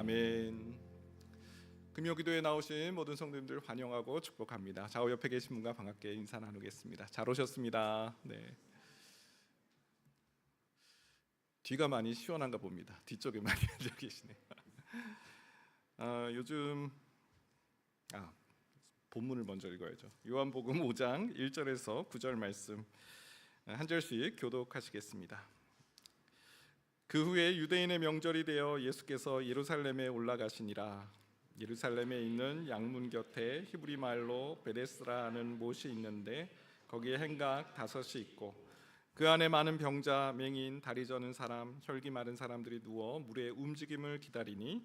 아멘. 금요기도에 나오신 모든 성도님들 환영하고 축복합니다. 좌우 옆에 계신 분과 반갑게 인사 나누겠습니다. 잘 오셨습니다. 네. 뒤가 많이 시원한가 봅니다. 뒤쪽에 많이 앉아 계시네요. 요즘 본문을 먼저 읽어야죠. 요한복음 5장 1절에서 9절 말씀 한 절씩 교독하시겠습니다. 그 후에 유대인의 명절이 되어 예수께서 예루살렘에 올라가시니라. 예루살렘에 있는 양문 곁에 히브리 말로 베데스라는 못이 있는데 거기에 행각 5이 있고 그 안에 많은 병자, 맹인, 다리 저는 사람, 혈기 마른 사람들이 누워 물의 움직임을 기다리니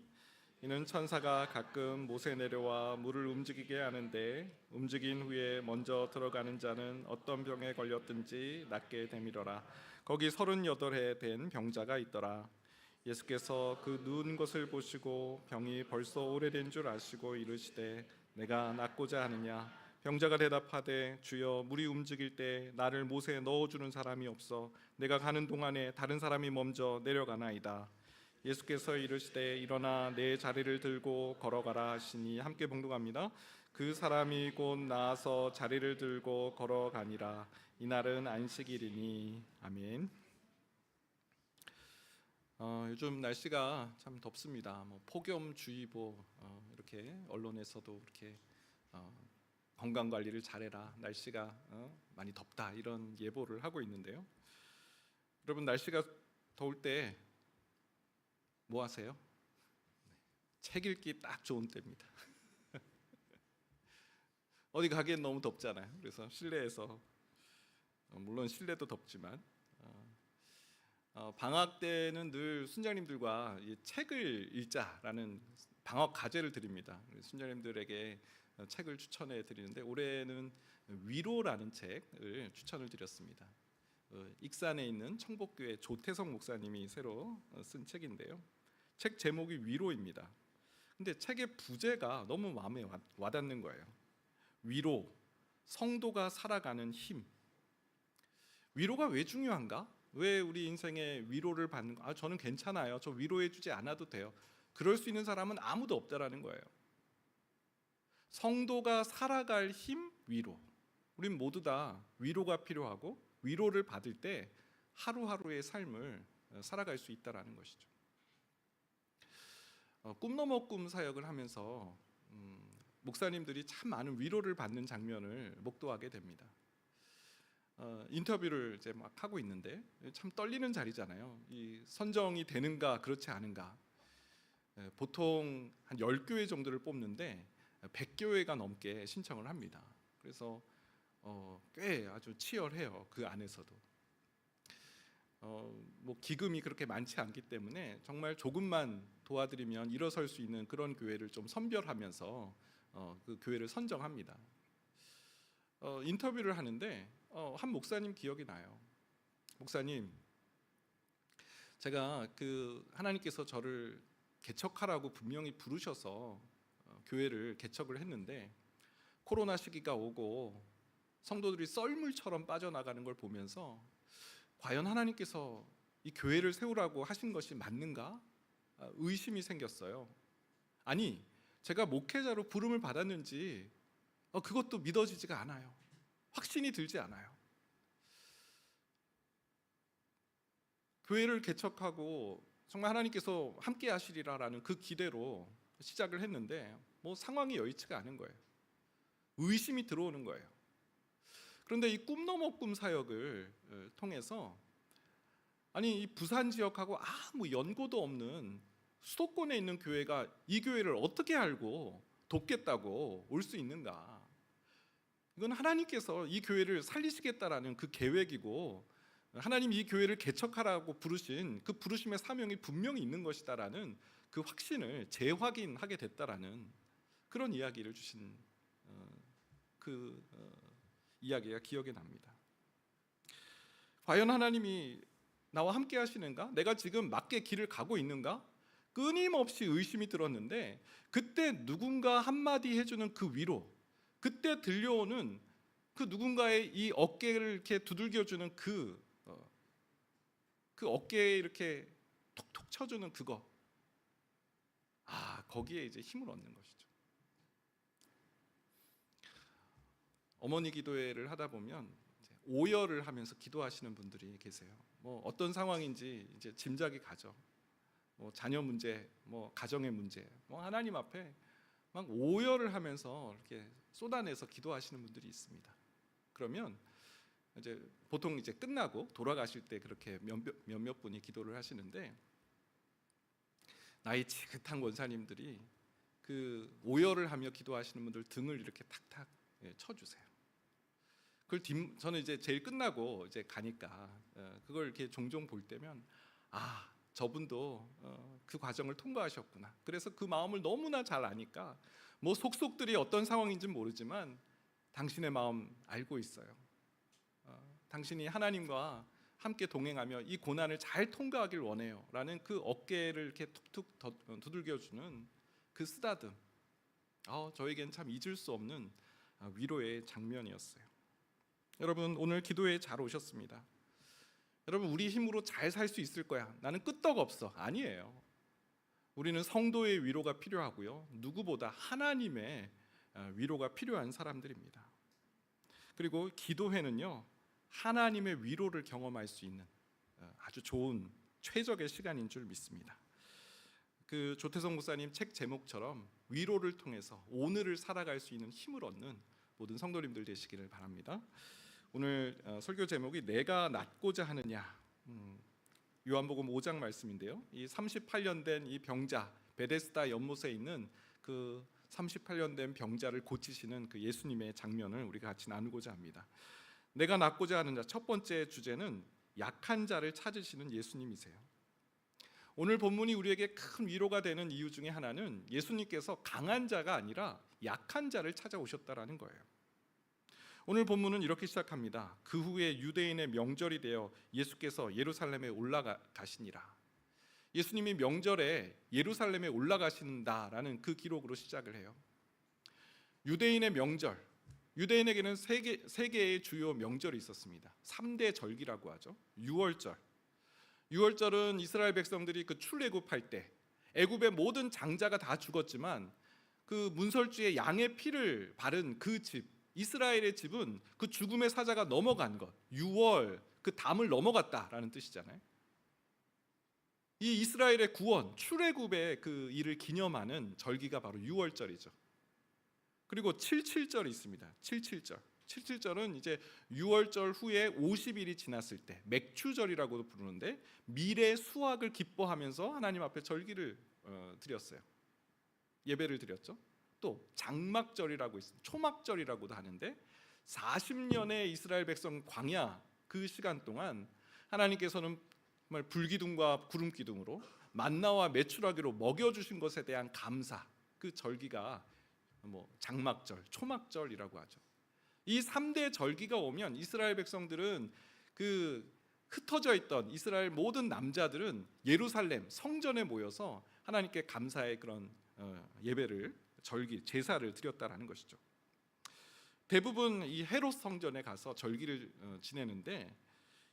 이는 천사가 가끔 못에 내려와 물을 움직이게 하는데 움직인 후에 먼저 들어가는 자는 어떤 병에 걸렸든지 낫게 되밀어라. 거기 38해 된 병자가 있더라. 예수께서 그 누운 것을 보시고 병이 벌써 오래된 줄 아시고 이르시되 내가 낫고자 하느냐. 병자가 대답하되 주여 물이 움직일 때 나를 못에 넣어주는 사람이 없어 내가 가는 동안에 다른 사람이 먼저 내려가나이다. 예수께서 이르시되 일어나 내 자리를 들고 걸어가라 하시니 함께 봉독합니다. 그 사람이 곧 나아서 자리를 들고 걸어가니라. 이날은 안식일이니. 아멘. 요즘 날씨가 참 덥습니다. 폭염주의보 이렇게 언론에서도 이렇게 건강 관리를 잘해라. 날씨가 많이 덥다 이런 예보를 하고 있는데요. 여러분 날씨가 더울 때 뭐 하세요? 책 읽기 딱 좋은 때입니다. 어디 가기엔 너무 덥잖아요. 그래서 실내에서 물론 실내도 덥지만 방학 때는 늘 순장님들과 책을 읽자라는 방학 과제를 드립니다. 순장님들에게 책을 추천해 드리는데 올해는 위로라는 책을 추천을 드렸습니다. 익산에 있는 청복교회 조태성 목사님이 새로 쓴 책인데요. 책 제목이 위로입니다. 근데 책의 부제가 너무 마음에 와닿는 거예요. 위로, 성도가 살아가는 힘. 위로가 왜 중요한가? 왜 우리 인생에 위로를 받는 거? 저는 괜찮아요. 저 위로해 주지 않아도 돼요. 그럴 수 있는 사람은 아무도 없다라는 거예요. 성도가 살아갈 힘, 위로. 우린 모두 다 위로가 필요하고 위로를 받을 때 하루하루의 삶을 살아갈 수 있다라는 것이죠. 꿈넘어 꿈 사역을 하면서 목사님들이 참 많은 위로를 받는 장면을 목도하게 됩니다. 인터뷰를 이제 막 하고 있는데 참 떨리는 자리잖아요. 이 선정이 되는가 그렇지 않은가. 보통 한 10교회 정도를 뽑는데 100교회가 넘게 신청을 합니다. 그래서 꽤 아주 치열해요. 그 안에서도. 기금이 그렇게 많지 않기 때문에 정말 조금만 도와드리면 일어설 수 있는 그런 교회를 좀 선별하면서 그 교회를 선정합니다. 인터뷰를 하는데 한 목사님 기억이 나요. 목사님, 제가 하나님께서 저를 개척하라고 분명히 부르셔서 교회를 개척을 했는데 코로나 시기가 오고 성도들이 썰물처럼 빠져나가는 걸 보면서 과연 하나님께서 이 교회를 세우라고 하신 것이 맞는가? 의심이 생겼어요. 아니, 제가 목회자로 부름을 받았는지 그것도 믿어지지가 않아요. 확신이 들지 않아요. 교회를 개척하고 정말 하나님께서 함께 하시리라라는 그 기대로 시작을 했는데 상황이 여의치가 않은 거예요. 의심이 들어오는 거예요. 그런데 이 꿈넘어 꿈 사역을 통해서 이 부산 지역하고 아무 연고도 없는 수도권에 있는 교회가 이 교회를 어떻게 알고 돕겠다고 올 수 있는가? 이건 하나님께서 이 교회를 살리시겠다라는 그 계획이고 하나님이 이 교회를 개척하라고 부르신 그 부르심의 사명이 분명히 있는 것이다라는 그 확신을 재확인하게 됐다라는 그런 이야기를 주신 이야기가 기억이 납니다. 과연 하나님이 나와 함께 하시는가? 내가 지금 맞게 길을 가고 있는가? 끊임없이 의심이 들었는데 그때 누군가 한마디 해주는 그 위로, 그때 들려오는 그 누군가의 이 어깨를 이렇게 두들겨주는 그 어깨에 이렇게 톡톡 쳐주는 그거. 거기에 이제 힘을 얻는 것이죠. 어머니 기도회를 하다 보면 이제 오열을 하면서 기도하시는 분들이 계세요. 뭐 어떤 상황인지 이제 짐작이 가죠. 뭐 자녀 문제, 뭐 가정의 문제, 뭐 하나님 앞에 막 오열을 하면서 이렇게 쏟아내서 기도하시는 분들이 있습니다. 그러면 이제 보통 이제 끝나고 돌아가실 때 그렇게 몇몇 분이 기도를 하시는데, 나이 지긋한 권사님들이 그 오열을 하며 기도하시는 분들 등을 이렇게 탁탁 쳐주세요. 그걸 저는 이제 제일 끝나고 이제 가니까 그걸 이렇게 종종 볼 때면 저분도 그 과정을 통과하셨구나. 그래서 그 마음을 너무나 잘 아니까 뭐 속속들이 어떤 상황인지는 모르지만 당신의 마음 알고 있어요. 당신이 하나님과 함께 동행하며 이 고난을 잘 통과하길 원해요 라는 그 어깨를 이렇게 툭툭 두들겨주는 그 쓰다듬, 저에겐 참 잊을 수 없는 위로의 장면이었어요. 여러분, 오늘 기도에 잘 오셨습니다. 여러분, 우리 힘으로 잘 살 수 있을 거야, 나는 끄떡없어, 아니에요. 우리는 성도의 위로가 필요하고요, 누구보다 하나님의 위로가 필요한 사람들입니다. 그리고 기도회는요, 하나님의 위로를 경험할 수 있는 아주 좋은 최적의 시간인 줄 믿습니다. 그 조태성 목사님 책 제목처럼 위로를 통해서 오늘을 살아갈 수 있는 힘을 얻는 모든 성도님들 되시기를 바랍니다. 오늘 설교 제목이 내가 낫고자 하느냐, 요한복음 5장 말씀인데요, 이 38년 된 이 병자, 베데스다 연못에 있는 그 38년 된 병자를 고치시는 그 예수님의 장면을 우리가 같이 나누고자 합니다. 내가 낫고자 하는 자, 첫 번째 주제는 약한 자를 찾으시는 예수님이세요. 오늘 본문이 우리에게 큰 위로가 되는 이유 중에 하나는 예수님께서 강한 자가 아니라 약한 자를 찾아오셨다라는 거예요. 오늘 본문은 이렇게 시작합니다. 그 후에 유대인의 명절이 되어 예수께서 예루살렘에 올라가시니라. 예수님이 명절에 예루살렘에 올라가신다라는 그 기록으로 시작을 해요. 유대인의 명절, 유대인에게는 세 개의 주요 명절이 있었습니다. 3대 절기라고 하죠. 유월절은 이스라엘 백성들이 그 출애굽할 때 애굽의 모든 장자가 다 죽었지만 그 문설주에 양의 피를 바른 그 집, 이스라엘의 집은 그 죽음의 사자가 넘어간 것, 유월, 그 담을 넘어갔다라는 뜻이잖아요. 이 이스라엘의 구원, 출애굽의 그 일을 기념하는 절기가 바로 유월절이죠. 그리고 77절이 있습니다. 77절은 이제 유월절 후에 50일이 지났을 때 맥추절이라고도 부르는데, 미래 수확을 기뻐하면서 하나님 앞에 절기를 드렸어요. 예배를 드렸죠. 또 장막절이라고 있습니다. 초막절이라고도 하는데, 40년의 이스라엘 백성 광야 그 시간 동안 하나님께서는 정말 불기둥과 구름기둥으로 만나와 메추라기로 먹여주신 것에 대한 감사, 그 절기가 장막절, 초막절이라고 하죠. 이 3대 절기가 오면 이스라엘 백성들은 그 흩어져 있던 이스라엘 모든 남자들은 예루살렘 성전에 모여서 하나님께 감사의 그런 예배를, 절기, 제사를 드렸다라는 것이죠. 대부분 이 헤롯 성전에 가서 절기를 지내는데,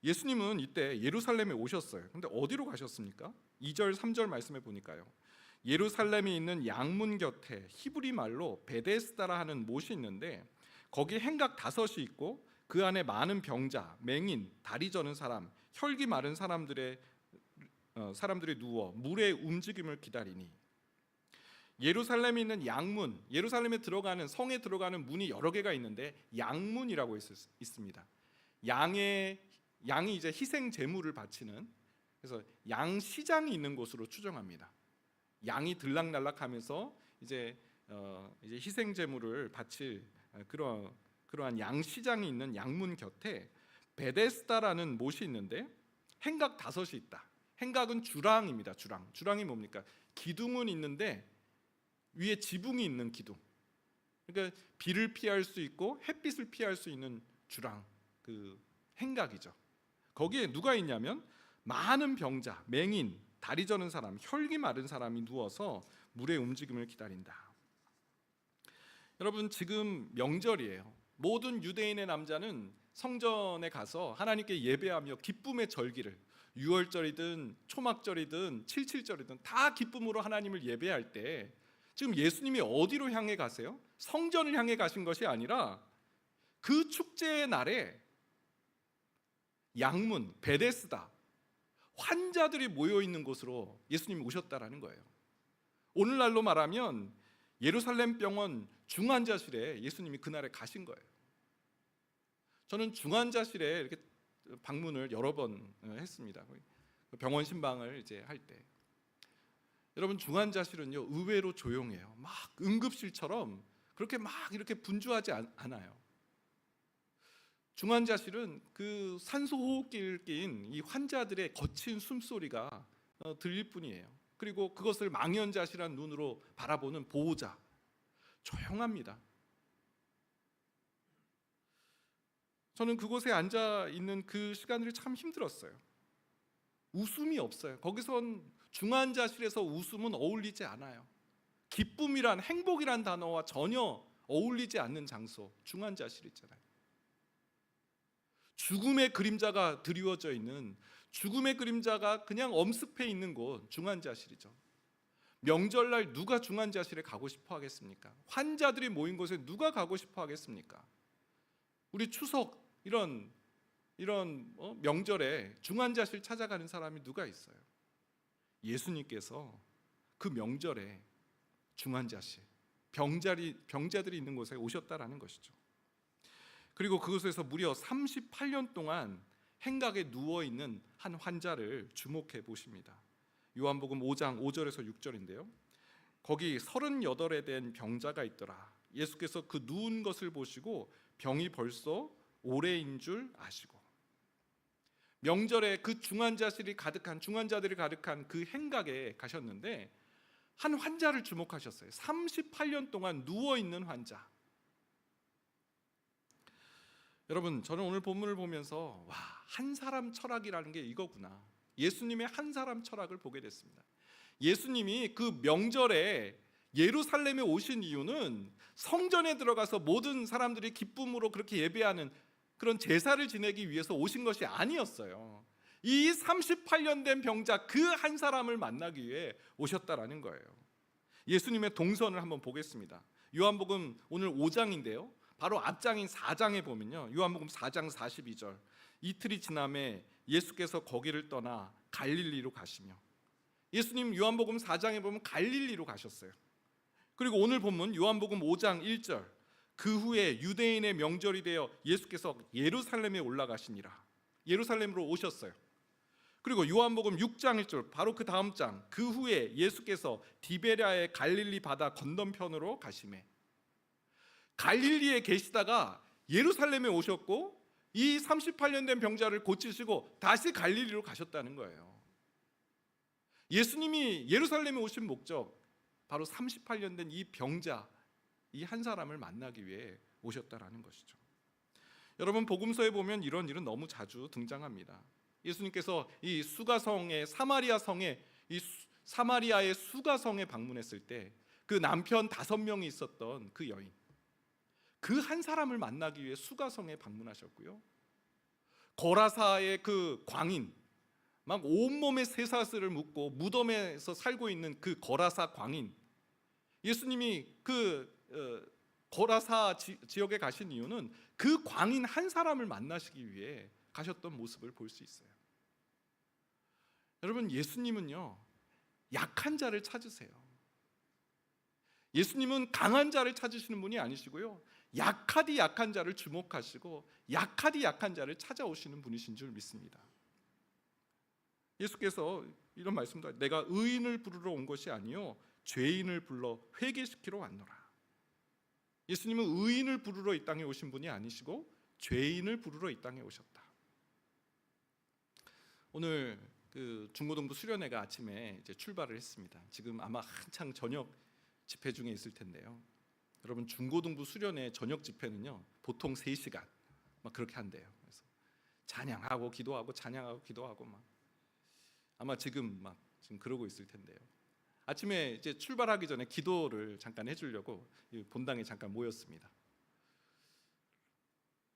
예수님은 이때 예루살렘에 오셨어요. 근데 어디로 가셨습니까? 2절 3절 말씀에 보니까요, 예루살렘에 있는 양문 곁에 히브리 말로 베데스다라 하는 못이 있는데, 거기 행각 5이 있고 그 안에 많은 병자, 맹인, 다리 저는 사람, 혈기 마른 사람들이 누워 물의 움직임을 기다리니. 예루살렘에 있는 양문, 예루살렘에 들어가는, 성에 들어가는 문이 여러 개가 있는데 양문이라고 있습니다. 양이 이제 희생 제물을 바치는, 그래서 양 시장이 있는 곳으로 추정합니다. 양이 들락날락하면서 이제 희생 제물을 바칠 그러한 양 시장이 있는 양문 곁에 베데스다라는 못이 있는데 행각 5이 있다. 행각은 주랑입니다. 주랑이 뭡니까? 기둥은 있는데 위에 지붕이 있는 기둥. 그러니까 비를 피할 수 있고 햇빛을 피할 수 있는 주랑, 그 행각이죠. 거기에 누가 있냐면 많은 병자, 맹인, 다리 저는 사람, 혈기 마른 사람이 누워서 물의 움직임을 기다린다. 여러분, 지금 명절이에요. 모든 유대인의 남자는 성전에 가서 하나님께 예배하며 기쁨의 절기를, 유월절이든 초막절이든 77절이든 다 기쁨으로 하나님을 예배할 때 지금 예수님이 어디로 향해 가세요? 성전을 향해 가신 것이 아니라 그 축제의 날에 양문, 베데스다, 환자들이 모여 있는 곳으로 예수님이 오셨다라는 거예요. 오늘날로 말하면 예루살렘 병원 중환자실에 예수님이 그날에 가신 거예요. 저는 중환자실에 이렇게 방문을 여러 번 했습니다. 병원 신방을 이제 할 때. 여러분, 중환자실은요 의외로 조용해요. 막 응급실처럼 그렇게 막 이렇게 분주하지 않아요. 중환자실은 그 산소 호흡기를 낀 이 환자들의 거친 숨소리가 들릴 뿐이에요. 그리고 그것을 망연자실한 눈으로 바라보는 보호자, 조용합니다. 저는 그곳에 앉아 있는 그 시간들이 참 힘들었어요. 웃음이 없어요. 거기선 중환자실에서 웃음은 어울리지 않아요. 기쁨이란, 행복이란 단어와 전혀 어울리지 않는 장소, 중환자실 있잖아요. 죽음의 그림자가 드리워져 있는, 죽음의 그림자가 그냥 엄습해 있는 곳, 중환자실이죠. 명절날 누가 중환자실에 가고 싶어 하겠습니까? 환자들이 모인 곳에 누가 가고 싶어 하겠습니까? 우리 추석 이런 명절에 중환자실 찾아가는 사람이 누가 있어요? 예수님께서 그 명절에 중환자실, 병자들이 있는 곳에 오셨다라는 것이죠. 그리고 그곳에서 무려 38년 동안 행각에 누워있는 한 환자를 주목해 보십니다. 요한복음 5장 5절에서 6절인데요. 거기 38에 된 병자가 있더라. 예수께서 그 누운 것을 보시고 병이 벌써 오래인 줄 아시고. 명절에 그 중환자들이 가득한 그 행각에 가셨는데 한 환자를 주목하셨어요. 38년 동안 누워있는 환자. 여러분, 저는 오늘 본문을 보면서 한 사람 철학이라는 게 이거구나. 예수님의 한 사람 철학을 보게 됐습니다. 예수님이 그 명절에 예루살렘에 오신 이유는 성전에 들어가서 모든 사람들이 기쁨으로 그렇게 예배하는 그런 제사를 지내기 위해서 오신 것이 아니었어요. 이 38년 된 병자 그 한 사람을 만나기 위해 오셨다라는 거예요. 예수님의 동선을 한번 보겠습니다. 요한복음 오늘 5장인데요. 바로 앞장인 4장에 보면요. 요한복음 4장 42절. 이틀이 지남에 예수께서 거기를 떠나 갈릴리로 가시며. 예수님 요한복음 4장에 보면 갈릴리로 가셨어요. 그리고 오늘 본문 요한복음 5장 1절. 그 후에 유대인의 명절이 되어 예수께서 예루살렘에 올라가시니라. 예루살렘으로 오셨어요. 그리고 요한복음 6장 1절, 바로 그 다음 장. 그 후에 예수께서 디베랴의 갈릴리 바다 건너편으로 가시매. 갈릴리에 계시다가 예루살렘에 오셨고 이 38년 된 병자를 고치시고 다시 갈릴리로 가셨다는 거예요. 예수님이 예루살렘에 오신 목적, 바로 38년 된 이 병자, 이 한 사람을 만나기 위해 오셨다라는 것이죠. 여러분, 복음서에 보면 이런 일은 너무 자주 등장합니다. 예수님께서 이 수가성의 사마리아 성에, 이 사마리아의 수가성에 방문했을 때 그 남편 5명이 있었던 그 여인, 그 한 사람을 만나기 위해 수가성에 방문하셨고요. 거라사의 그 광인, 막 온몸에 쇠사슬을 묶고 무덤에서 살고 있는 그 거라사 광인, 예수님이 그 거라사 지역에 가신 이유는 그 광인 한 사람을 만나시기 위해 가셨던 모습을 볼 수 있어요. 여러분, 예수님은요 약한 자를 찾으세요. 예수님은 강한 자를 찾으시는 분이 아니시고요, 약하디 약한 자를 주목하시고 약하디 약한 자를 찾아오시는 분이신 줄 믿습니다. 예수께서 이런 말씀도 하세요. 내가 의인을 부르러 온 것이 아니요 죄인을 불러 회개시키러 왔노라. 예수님은 의인을 부르러 이 땅에 오신 분이 아니시고 죄인을 부르러 이 땅에 오셨다. 오늘 그 중고등부 수련회가 아침에 이제 출발을 했습니다. 지금 아마 한창 저녁 집회 중에 있을 텐데요. 여러분, 중고등부 수련회 저녁 집회는요 보통 3시간 막 그렇게 한대요. 그래서 찬양하고 기도하고 찬양하고 기도하고 막 아마 지금 그러고 있을 텐데요. 아침에 이제 출발하기 전에 기도를 잠깐 해주려고 본당에 잠깐 모였습니다.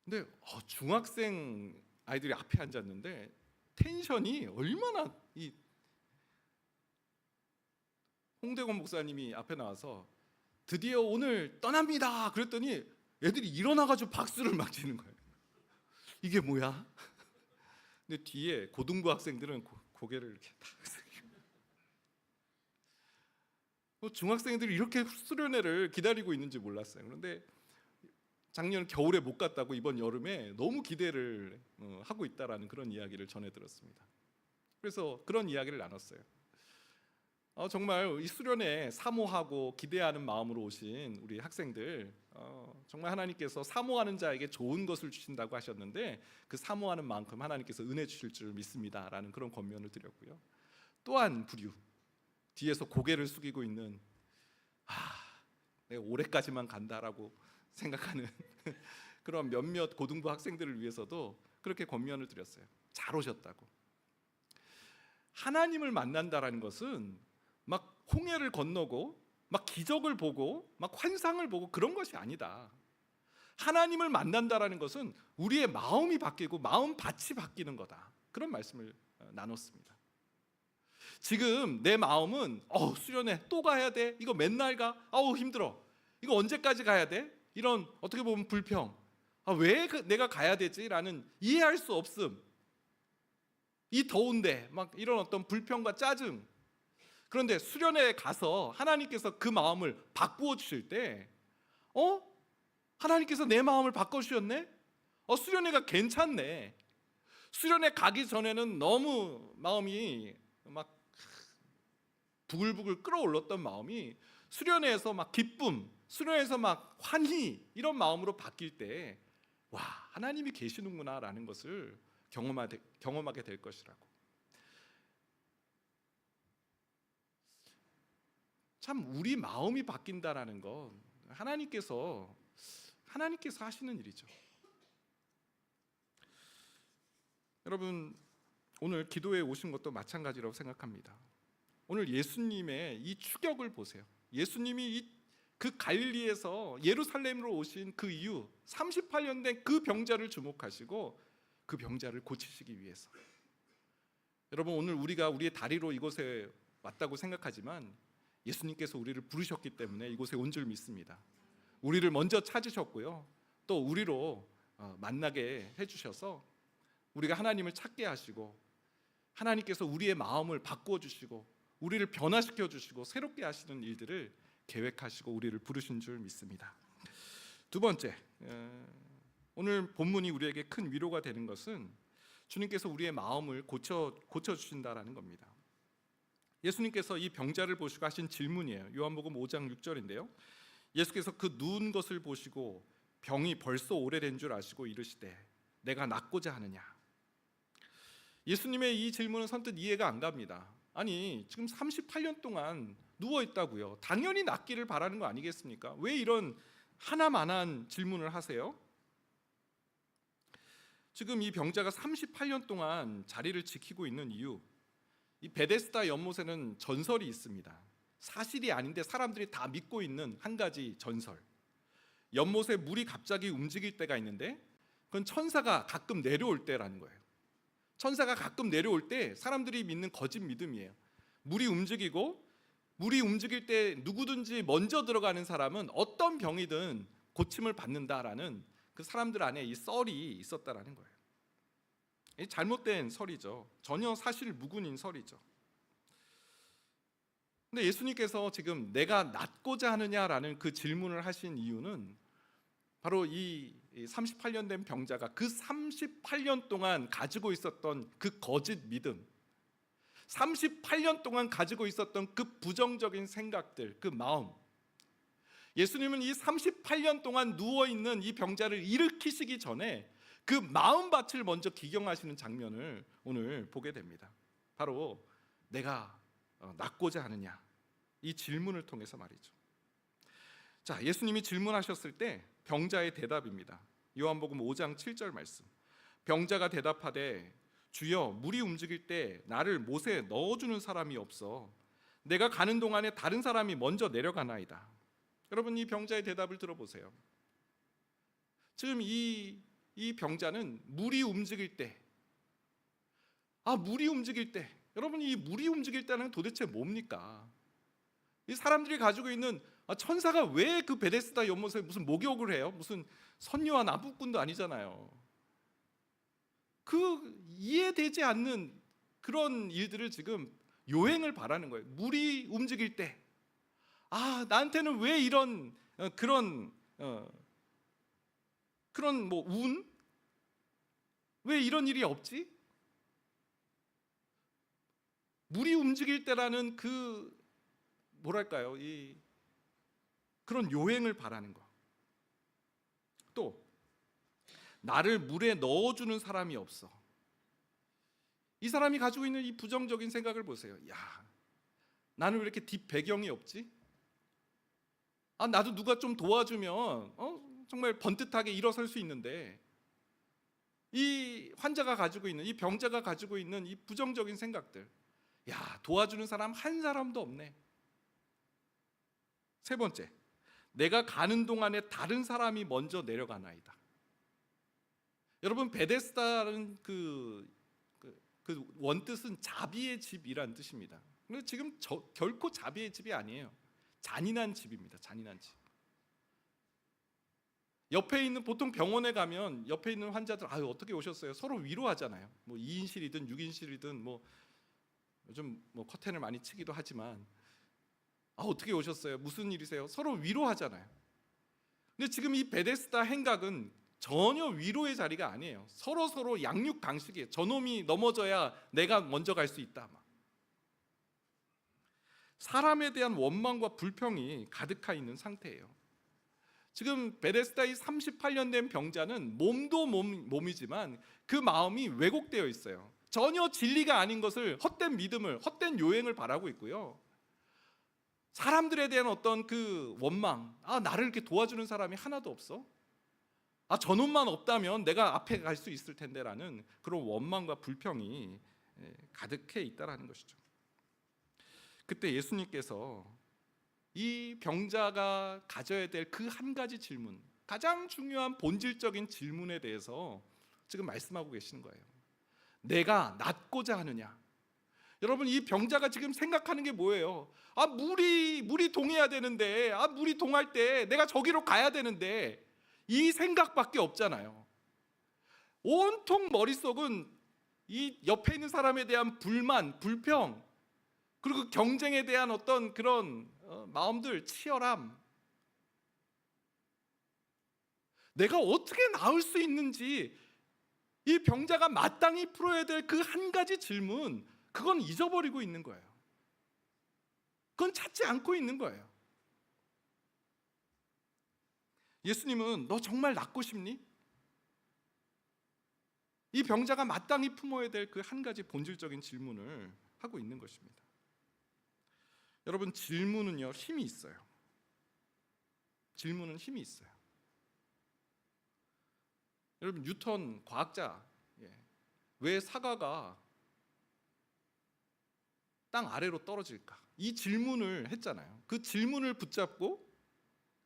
근데 중학생 아이들이 앞에 앉았는데 텐션이 얼마나 홍대건 목사님이 앞에 나와서 드디어 오늘 떠납니다 그랬더니 애들이 일어나가지고 박수를 막 치는 거예요. 이게 뭐야? 근데 뒤에 고등부 학생들은 고개를 이렇게 딱 중학생들이 이렇게 수련회를 기다리고 있는지 몰랐어요. 그런데 작년 겨울에 못 갔다고 이번 여름에 너무 기대를 하고 있다라는 그런 이야기를 전해 들었습니다. 그래서 그런 이야기를 나눴어요. 정말 이 수련회 사모하고 기대하는 마음으로 오신 우리 학생들, 정말 하나님께서 사모하는 자에게 좋은 것을 주신다고 하셨는데 그 사모하는 만큼 하나님께서 은혜 주실 줄 믿습니다라는 그런 권면을 드렸고요. 또한 부류 뒤에서 고개를 숙이고 있는 내가 올해까지만 간다라고 생각하는 그런 몇몇 고등부 학생들을 위해서도 그렇게 권면을 드렸어요. 잘 오셨다고. 하나님을 만난다라는 것은 막 홍해를 건너고 막 기적을 보고 막 환상을 보고 그런 것이 아니다. 하나님을 만난다라는 것은 우리의 마음이 바뀌고 마음밭이 바뀌는 거다. 그런 말씀을 나눴습니다. 지금 내 마음은 수련회 또 가야 돼. 이거 맨날 가. 힘들어. 이거 언제까지 가야 돼? 이런 어떻게 보면 불평. 왜 내가 가야 되지? 라는 이해할 수 없음. 이 더운데 막 이런 어떤 불평과 짜증. 그런데 수련회에 가서 하나님께서 그 마음을 바꾸어 주실 때 하나님께서 내 마음을 바꿔주셨네? 수련회가 괜찮네. 수련회 가기 전에는 너무 마음이 막 부글부글 끓어올랐던 마음이 수련회에서 막 기쁨, 수련회에서 막 환희 이런 마음으로 바뀔 때 와, 하나님이 계시는구나 라는 것을 경험하게 될 것이라고. 참 우리 마음이 바뀐다라는 건 하나님께서 하시는 일이죠. 여러분, 오늘 기도에 오신 것도 마찬가지라고 생각합니다. 오늘 예수님의 이 추격을 보세요. 예수님이 그 갈릴리에서 예루살렘으로 오신 그 이유, 38년 된 그 병자를 주목하시고 그 병자를 고치시기 위해서. 여러분, 오늘 우리가 우리의 다리로 이곳에 왔다고 생각하지만 예수님께서 우리를 부르셨기 때문에 이곳에 온 줄 믿습니다. 우리를 먼저 찾으셨고요, 또 우리로 만나게 해주셔서 우리가 하나님을 찾게 하시고 하나님께서 우리의 마음을 바꾸어 주시고 우리를 변화시켜 주시고 새롭게 하시는 일들을 계획하시고 우리를 부르신 줄 믿습니다. 두 번째, 오늘 본문이 우리에게 큰 위로가 되는 것은 주님께서 우리의 마음을 고쳐 주신다라는 겁니다. 예수님께서 이 병자를 보시고 하신 질문이에요. 요한복음 5장 6절인데요. 예수께서 그 누운 것을 보시고 병이 벌써 오래된 줄 아시고 이르시되 내가 낫고자 하느냐. 예수님의 이 질문은 선뜻 이해가 안 갑니다. 아니, 지금 38년 동안 누워 있다고요. 당연히 낫기를 바라는 거 아니겠습니까? 왜 이런 하나만한 질문을 하세요? 지금 이 병자가 38년 동안 자리를 지키고 있는 이유, 이 베데스다 연못에는 전설이 있습니다. 사실이 아닌데 사람들이 다 믿고 있는 한 가지 전설. 연못에 물이 갑자기 움직일 때가 있는데 그건 천사가 가끔 내려올 때라는 거예요. 천사가 가끔 내려올 때 사람들이 믿는 거짓 믿음이에요. 물이 움직일 때 누구든지 먼저 들어가는 사람은 어떤 병이든 고침을 받는다라는 그 사람들 안에 이 썰이 있었다라는 거예요. 잘못된 설이죠. 전혀 사실 무근인 설이죠. 근데 예수님께서 지금 내가 낫고자 하느냐라는 그 질문을 하신 이유는 바로 이 38년 된 병자가 그 38년 동안 가지고 있었던 그 거짓 믿음, 38년 동안 가지고 있었던 그 부정적인 생각들, 그 마음, 예수님은 이 38년 동안 누워있는 이 병자를 일으키시기 전에 그 마음밭을 먼저 기경하시는 장면을 오늘 보게 됩니다. 바로 내가 낫고자 하느냐, 이 질문을 통해서 말이죠. 자, 예수님이 질문하셨을 때 병자의 대답입니다. 요한복음 5장 7절 말씀. 병자가 대답하되 주여, 물이 움직일 때 나를 못에 넣어주는 사람이 없어 내가 가는 동안에 다른 사람이 먼저 내려가나이다. 여러분, 이 병자의 대답을 들어보세요. 지금 이 병자는 물이 움직일 때, 물이 움직일 때, 여러분, 이 물이 움직일 때는 도대체 뭡니까? 이 사람들이 가지고 있는 천사가 왜 그 베데스다 연못에 무슨 목욕을 해요? 무슨 선녀와 나부꾼도 아니잖아요. 그 이해되지 않는 그런 일들을 지금 요행을 바라는 거예요. 물이 움직일 때, 나한테는 왜 이런 그런 뭐 운? 왜 이런 일이 없지? 물이 움직일 때라는 그 뭐랄까요? 그런 요행을 바라는 거. 또 나를 물에 넣어주는 사람이 없어. 이 사람이 가지고 있는 이 부정적인 생각을 보세요. 나는 왜 이렇게 뒷 배경이 없지? 나도 누가 좀 도와주면 정말 번듯하게 일어설 수 있는데, 이 환자가 가지고 있는, 이 병자가 가지고 있는 이 부정적인 생각들, 도와주는 사람 한 사람도 없네. 세 번째, 내가 가는 동안에 다른 사람이 먼저 내려가나이다. 여러분, 베데스다는 그 원뜻은 자비의 집이란 뜻입니다. 근데 지금 결코 자비의 집이 아니에요. 잔인한 집입니다. 잔인한 집. 옆에 있는, 보통 병원에 가면 옆에 있는 환자들 어떻게 오셨어요? 서로 위로하잖아요. 뭐 2인실이든 6인실이든 뭐 요즘 뭐 커튼을 많이 치기도 하지만 어떻게 오셨어요? 무슨 일이세요? 서로 위로하잖아요. 근데 지금 이 베데스다 행각은 전혀 위로의 자리가 아니에요. 서로 양육 강식이에요. 저놈이 넘어져야 내가 먼저 갈 수 있다. 사람에 대한 원망과 불평이 가득해 있는 상태예요. 지금 베데스다의 38년 된 병자는 몸도 몸이지만 그 마음이 왜곡되어 있어요. 전혀 진리가 아닌 것을, 헛된 믿음을, 헛된 요행을 바라고 있고요. 사람들에 대한 어떤 그 원망, 나를 이렇게 도와주는 사람이 하나도 없어? 저놈만 없다면 내가 앞에 갈 수 있을 텐데라는 그런 원망과 불평이 가득해 있다라는 것이죠. 그때 예수님께서 이 병자가 가져야 될 그 한 가지 질문, 가장 중요한 본질적인 질문에 대해서 지금 말씀하고 계시는 거예요. 내가 낫고자 하느냐? 여러분, 이 병자가 지금 생각하는 게 뭐예요? 물이 동해야 되는데, 물이 동할 때 내가 저기로 가야 되는데, 이 생각밖에 없잖아요. 온통 머릿속은 이 옆에 있는 사람에 대한 불만, 불평, 그리고 경쟁에 대한 어떤 그런 마음들, 치열함, 내가 어떻게 나을 수 있는지, 이 병자가 마땅히 풀어야 될 그 한 가지 질문, 그건 잊어버리고 있는 거예요. 그건 찾지 않고 있는 거예요. 예수님은 너 정말 낫고 싶니? 이 병자가 마땅히 품어야 될 그 한 가지 본질적인 질문을 하고 있는 것입니다. 여러분, 질문은요, 힘이 있어요. 질문은 힘이 있어요. 여러분, 뉴턴 과학자, 왜 사과가 땅 아래로 떨어질까? 이 질문을 했잖아요. 그 질문을 붙잡고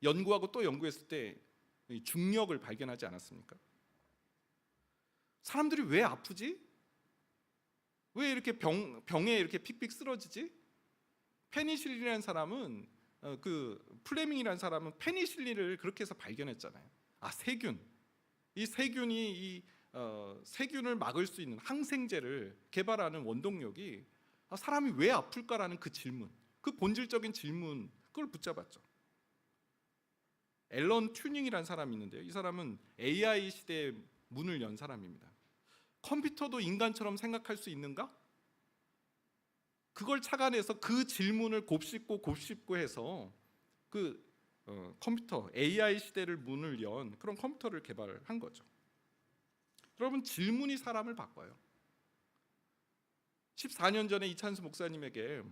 연구하고 또 연구했을 때 중력을 발견하지 않았습니까? 사람들이 왜 아프지? 왜 이렇게 병에 이렇게 픽픽 쓰러지지? 페니실린이라는 사람은, 그 플레밍이라는 사람은 페니실린을 그렇게 해서 발견했잖아요. 세균. 이 세균이 세균을 막을 수 있는 항생제를 개발하는 원동력이 사람이 왜 아플까라는 그 질문, 그 본질적인 질문, 그걸 붙잡았죠. 앨런 튜닝이라는 사람이 있는데요. 이 사람은 AI 시대의 문을 연 사람입니다. 컴퓨터도 인간처럼 생각할 수 있는가? 그걸 착안해서 그 질문을 곱씹고 해서 그 컴퓨터, AI 시대를 문을 연 그런 컴퓨터를 개발한 거죠. 여러분, 질문이 사람을 바꿔요. 14년 전에 이찬수 목사님에게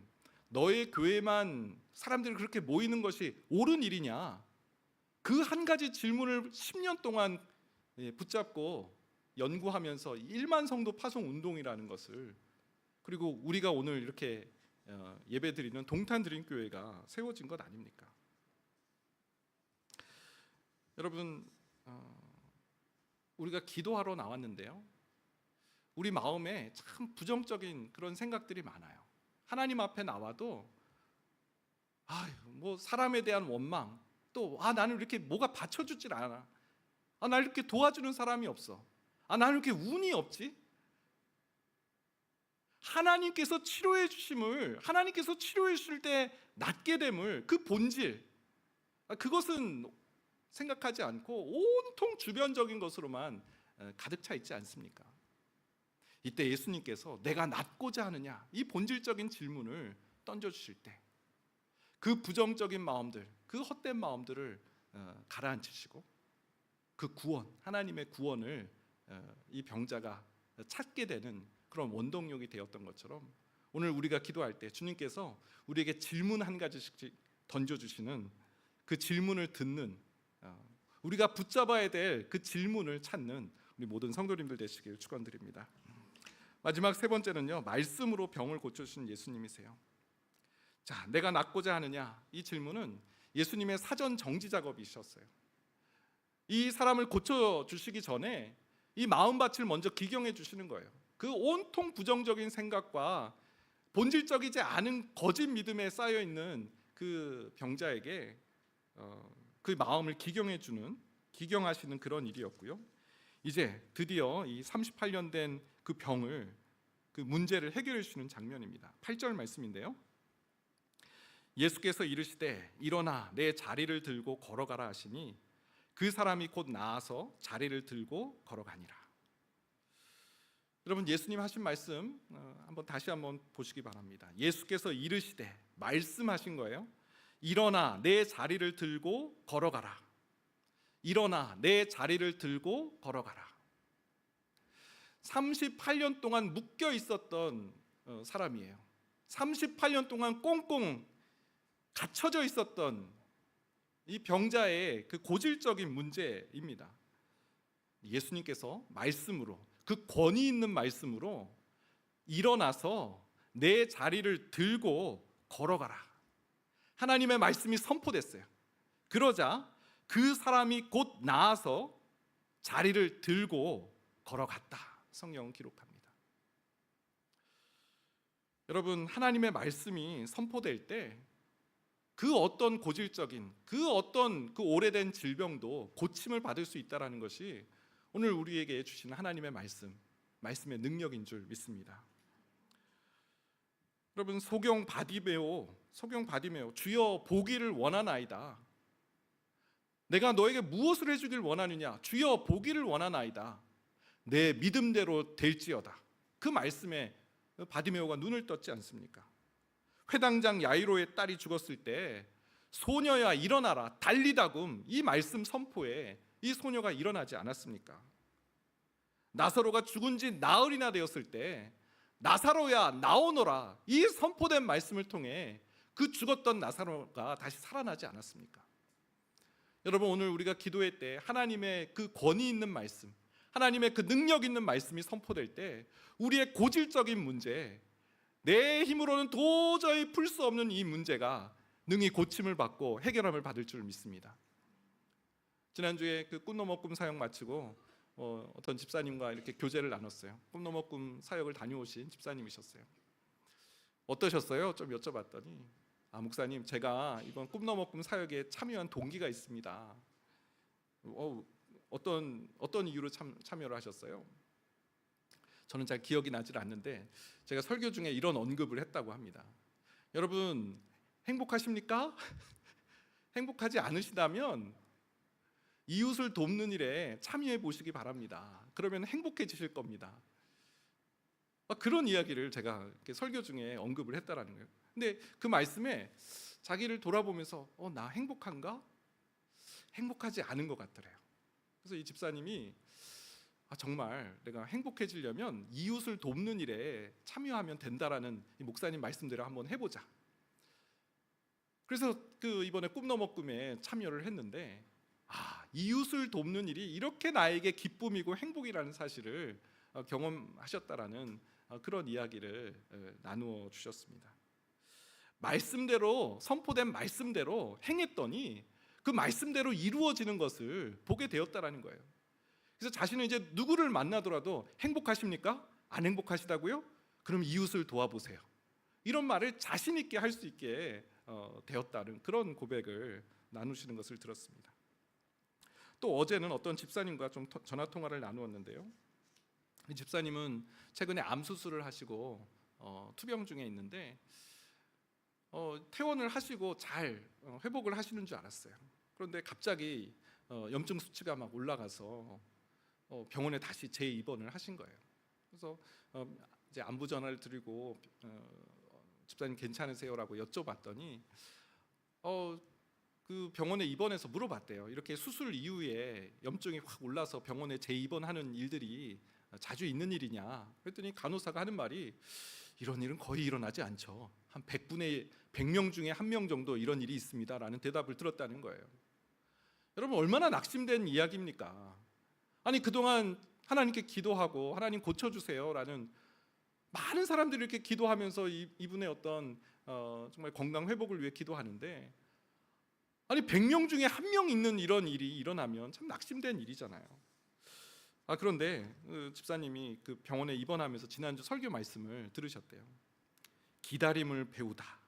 너의 교회만 사람들이 그렇게 모이는 것이 옳은 일이냐, 그 한 가지 질문을 10년 동안 붙잡고 연구하면서 1만 성도 파송 운동이라는 것을, 그리고 우리가 오늘 이렇게 예배드리는 동탄드림교회가 세워진 것 아닙니까? 여러분, 우리가 기도하러 나왔는데요, 우리 마음에 참 부정적인 그런 생각들이 많아요. 하나님 앞에 나와도 뭐 사람에 대한 원망, 또 나는 이렇게 뭐가 받쳐주질 않아. 나를 이렇게 도와주는 사람이 없어. 나는 이렇게 운이 없지. 하나님께서 치료해 주심을, 하나님께서 치료해 주실 때 낫게 됨을, 그 본질, 그것은 생각하지 않고 온통 주변적인 것으로만 가득 차 있지 않습니까? 이때 예수님께서 내가 낫고자 하느냐, 이 본질적인 질문을 던져주실 때 그 부정적인 마음들, 그 헛된 마음들을 가라앉히시고 그 구원, 하나님의 구원을 이 병자가 찾게 되는 그런 원동력이 되었던 것처럼, 오늘 우리가 기도할 때 주님께서 우리에게 질문 한 가지씩 던져주시는, 그 질문을 듣는, 우리가 붙잡아야 될 그 질문을 찾는 우리 모든 성도님들 되시길 축원드립니다. 마지막 세 번째는요, 말씀으로 병을 고쳐주신 예수님이세요. 자, 내가 낫고자 하느냐, 이 질문은 예수님의 사전 정지 작업이셨어요. 이 사람을 고쳐주시기 전에 이 마음밭을 먼저 기경해 주시는 거예요. 그 온통 부정적인 생각과 본질적이지 않은 거짓 믿음에 쌓여있는 그 병자에게 그 마음을 기경하시는 그런 일이었고요. 이제 드디어 이 38년 된 그 병을, 그 문제를 해결해 주시는 장면입니다. 8절 말씀인데요, 예수께서 이르시되 일어나 내 자리를 들고 걸어가라 하시니 그 사람이 곧 나아서 자리를 들고 걸어가니라. 여러분, 예수님 하신 말씀 다시 한번 보시기 바랍니다. 예수께서 이르시되, 말씀하신 거예요. 일어나 내 자리를 들고 걸어가라. 일어나 내 자리를 들고 걸어가라. 38년 동안 묶여 있었던 사람이에요. 38년 동안 꽁꽁 갇혀져 있었던 이 병자의 그 고질적인 문제입니다. 예수님께서 말씀으로, 그 권위 있는 말씀으로 일어나서 내 자리를 들고 걸어가라. 하나님의 말씀이 선포됐어요. 그러자 그 사람이 곧 나아서 자리를 들고 걸어갔다. 성경은 기록합니다. 여러분, 하나님의 말씀이 선포될 때 그 어떤 고질적인, 그 어떤 그 오래된 질병도 고침을 받을 수 있다는 것이 오늘 우리에게 주시는 하나님의 말씀의 능력인 줄 믿습니다. 여러분, 소경 바디메오, 주여 보기를 원하나이다. 내가 너에게 무엇을 해주길 원하느냐? 주여 보기를 원하나이다. 내 믿음대로 될지어다. 그 말씀에 바디메오가 눈을 떴지 않습니까? 회당장 야이로의 딸이 죽었을 때 소녀야 일어나라 달리다금, 이 말씀 선포에 이 소녀가 일어나지 않았습니까? 나사로가 죽은 지 나흘이나 되었을 때 나사로야 나오너라, 이 선포된 말씀을 통해 그 죽었던 나사로가 다시 살아나지 않았습니까? 여러분, 오늘 우리가 기도할 때 하나님의 그 권위 있는 말씀, 하나님의 그 능력 있는 말씀이 선포될 때 우리의 고질적인 문제, 내 힘으로는 도저히 풀 수 없는 이 문제가 능히 고침을 받고 해결함을 받을 줄 믿습니다. 지난주에 그 꿈너머 꿈 사역 마치고 어떤 집사님과 이렇게 교제를 나눴어요. 꿈너머 꿈 사역을 다녀오신 집사님이셨어요. 어떠셨어요? 좀 여쭤봤더니, 목사님, 제가 이번 꿈너머 꿈 사역에 참여한 동기가 있습니다. 어떤 이유로 참여를 하셨어요? 저는 잘 기억이 나질 않는데 제가 설교 중에 이런 언급을 했다고 합니다. 여러분, 행복하십니까? 행복하지 않으시다면 이웃을 돕는 일에 참여해 보시기 바랍니다. 그러면 행복해지실 겁니다. 그런 이야기를 제가 이렇게 설교 중에 언급을 했다라는 거예요. 근데 그 말씀에 자기를 돌아보면서 나 행복한가? 행복하지 않은 것 같더래요. 그래서 이 집사님이 정말 내가 행복해지려면 이웃을 돕는 일에 참여하면 된다라는 이 목사님 말씀대로 한번 해보자. 그래서 그 이번에 꿈너머 꿈에 참여를 했는데 이웃을 돕는 일이 이렇게 나에게 기쁨이고 행복이라는 사실을 경험하셨다라는 그런 이야기를 나누어 주셨습니다. 말씀대로, 선포된 말씀대로 행했더니 그 말씀대로 이루어지는 것을 보게 되었다라는 거예요. 그래서 자신은 이제 누구를 만나더라도 행복하십니까? 안 행복하시다고요? 그럼 이웃을 도와보세요. 이런 말을 자신 있게 할 수 있게 되었다는 그런 고백을 나누시는 것을 들었습니다. 또 어제는 어떤 집사님과 좀 전화 통화를 나누었는데요. 이 집사님은 최근에 암 수술을 하시고 투병 중에 있는데 퇴원을 하시고 잘 회복을 하시는 줄 알았어요. 그런데 갑자기 염증 수치가 막 올라가서 병원에 다시 재입원을 하신 거예요. 그래서 이제 안부 전화를 드리고 집사님 괜찮으세요라고 여쭤봤더니 그 병원에 입원해서 물어봤대요. 이렇게 수술 이후에 염증이 확 올라서 병원에 재입원하는 일들이 자주 있는 일이냐? 그랬더니 간호사가 하는 말이 이런 일은 거의 일어나지 않죠. 한 100명 중에 1명 정도 이런 일이 있습니다라는 대답을 들었다는 거예요. 여러분 얼마나 낙심된 이야기입니까? 아니 그동안 하나님께 기도하고 하나님 고쳐주세요라는 많은 사람들이 이렇게 기도하면서 이분의 어떤 정말 건강 회복을 위해 기도하는데 아니 100명 중에 1명 있는 이런 일이 일어나면 참 낙심된 일이잖아요. 그런데 집사님이 그 병원에 입원하면서 지난주 설교 말씀을 들으셨대요. 기다림을 배우다.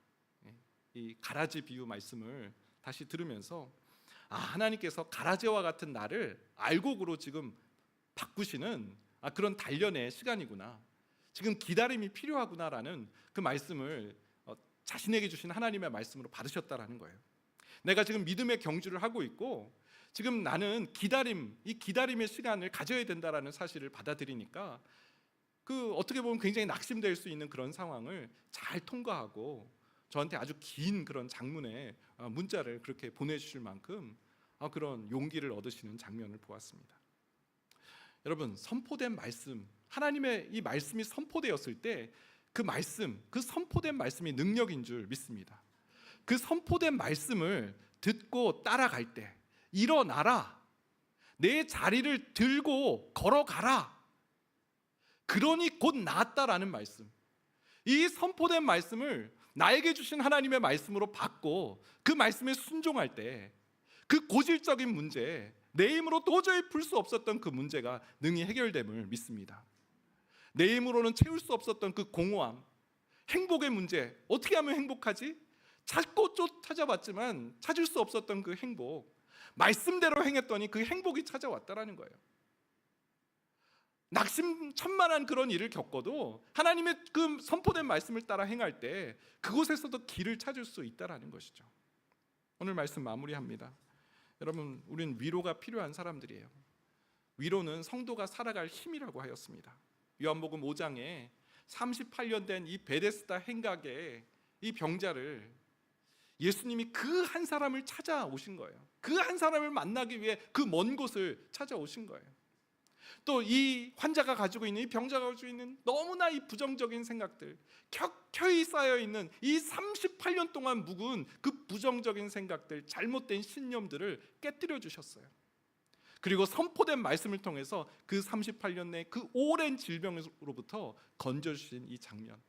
이 가라지 비유 말씀을 다시 들으면서 하나님께서 가라지와 같은 나를 알곡으로 지금 바꾸시는 그런 단련의 시간이구나. 지금 기다림이 필요하구나라는 그 말씀을 자신에게 주신 하나님의 말씀으로 받으셨다라는 거예요. 내가 지금 믿음의 경주를 하고 있고 지금 나는 이 기다림의 시간을 가져야 된다라는 사실을 받아들이니까 그 어떻게 보면 굉장히 낙심될 수 있는 그런 상황을 잘 통과하고 저한테 아주 긴 그런 장문의 문자를 그렇게 보내주실 만큼 그런 용기를 얻으시는 장면을 보았습니다. 여러분 선포된 말씀, 하나님의 이 말씀이 선포되었을 때 그 선포된 말씀이 능력인 줄 믿습니다. 그 선포된 말씀을 듣고 따라갈 때 일어나라, 내 자리를 들고 걸어가라, 그러니 곧 나았다라는 말씀, 이 선포된 말씀을 나에게 주신 하나님의 말씀으로 받고 그 말씀에 순종할 때 그 고질적인 문제, 내 힘으로 도저히 풀 수 없었던 그 문제가 능히 해결됨을 믿습니다. 내 힘으로는 채울 수 없었던 그 공허함, 행복의 문제, 어떻게 하면 행복하지? 찾고 찾아봤지만 찾을 수 없었던 그 행복, 말씀대로 행했더니 그 행복이 찾아왔다라는 거예요. 낙심천만한 그런 일을 겪어도 하나님의 그 선포된 말씀을 따라 행할 때 그곳에서도 길을 찾을 수 있다라는 것이죠. 오늘 말씀 마무리합니다. 여러분, 우린 위로가 필요한 사람들이에요. 위로는 성도가 살아갈 힘이라고 하였습니다. 요한복음 5장에 38년 된 이 베데스다 행각의 이 병자를 예수님이 그 한 사람을 찾아오신 거예요. 그 한 사람을 만나기 위해 그 먼 곳을 찾아오신 거예요. 또 이 환자가 가지고 있는, 이 병자가 가지고 있는 너무나 이 부정적인 생각들, 켜켜이 쌓여있는 이 38년 동안 묵은 그 부정적인 생각들, 잘못된 신념들을 깨뜨려 주셨어요. 그리고 선포된 말씀을 통해서 그 38년 내 그 오랜 질병으로부터 건져주신 이 장면,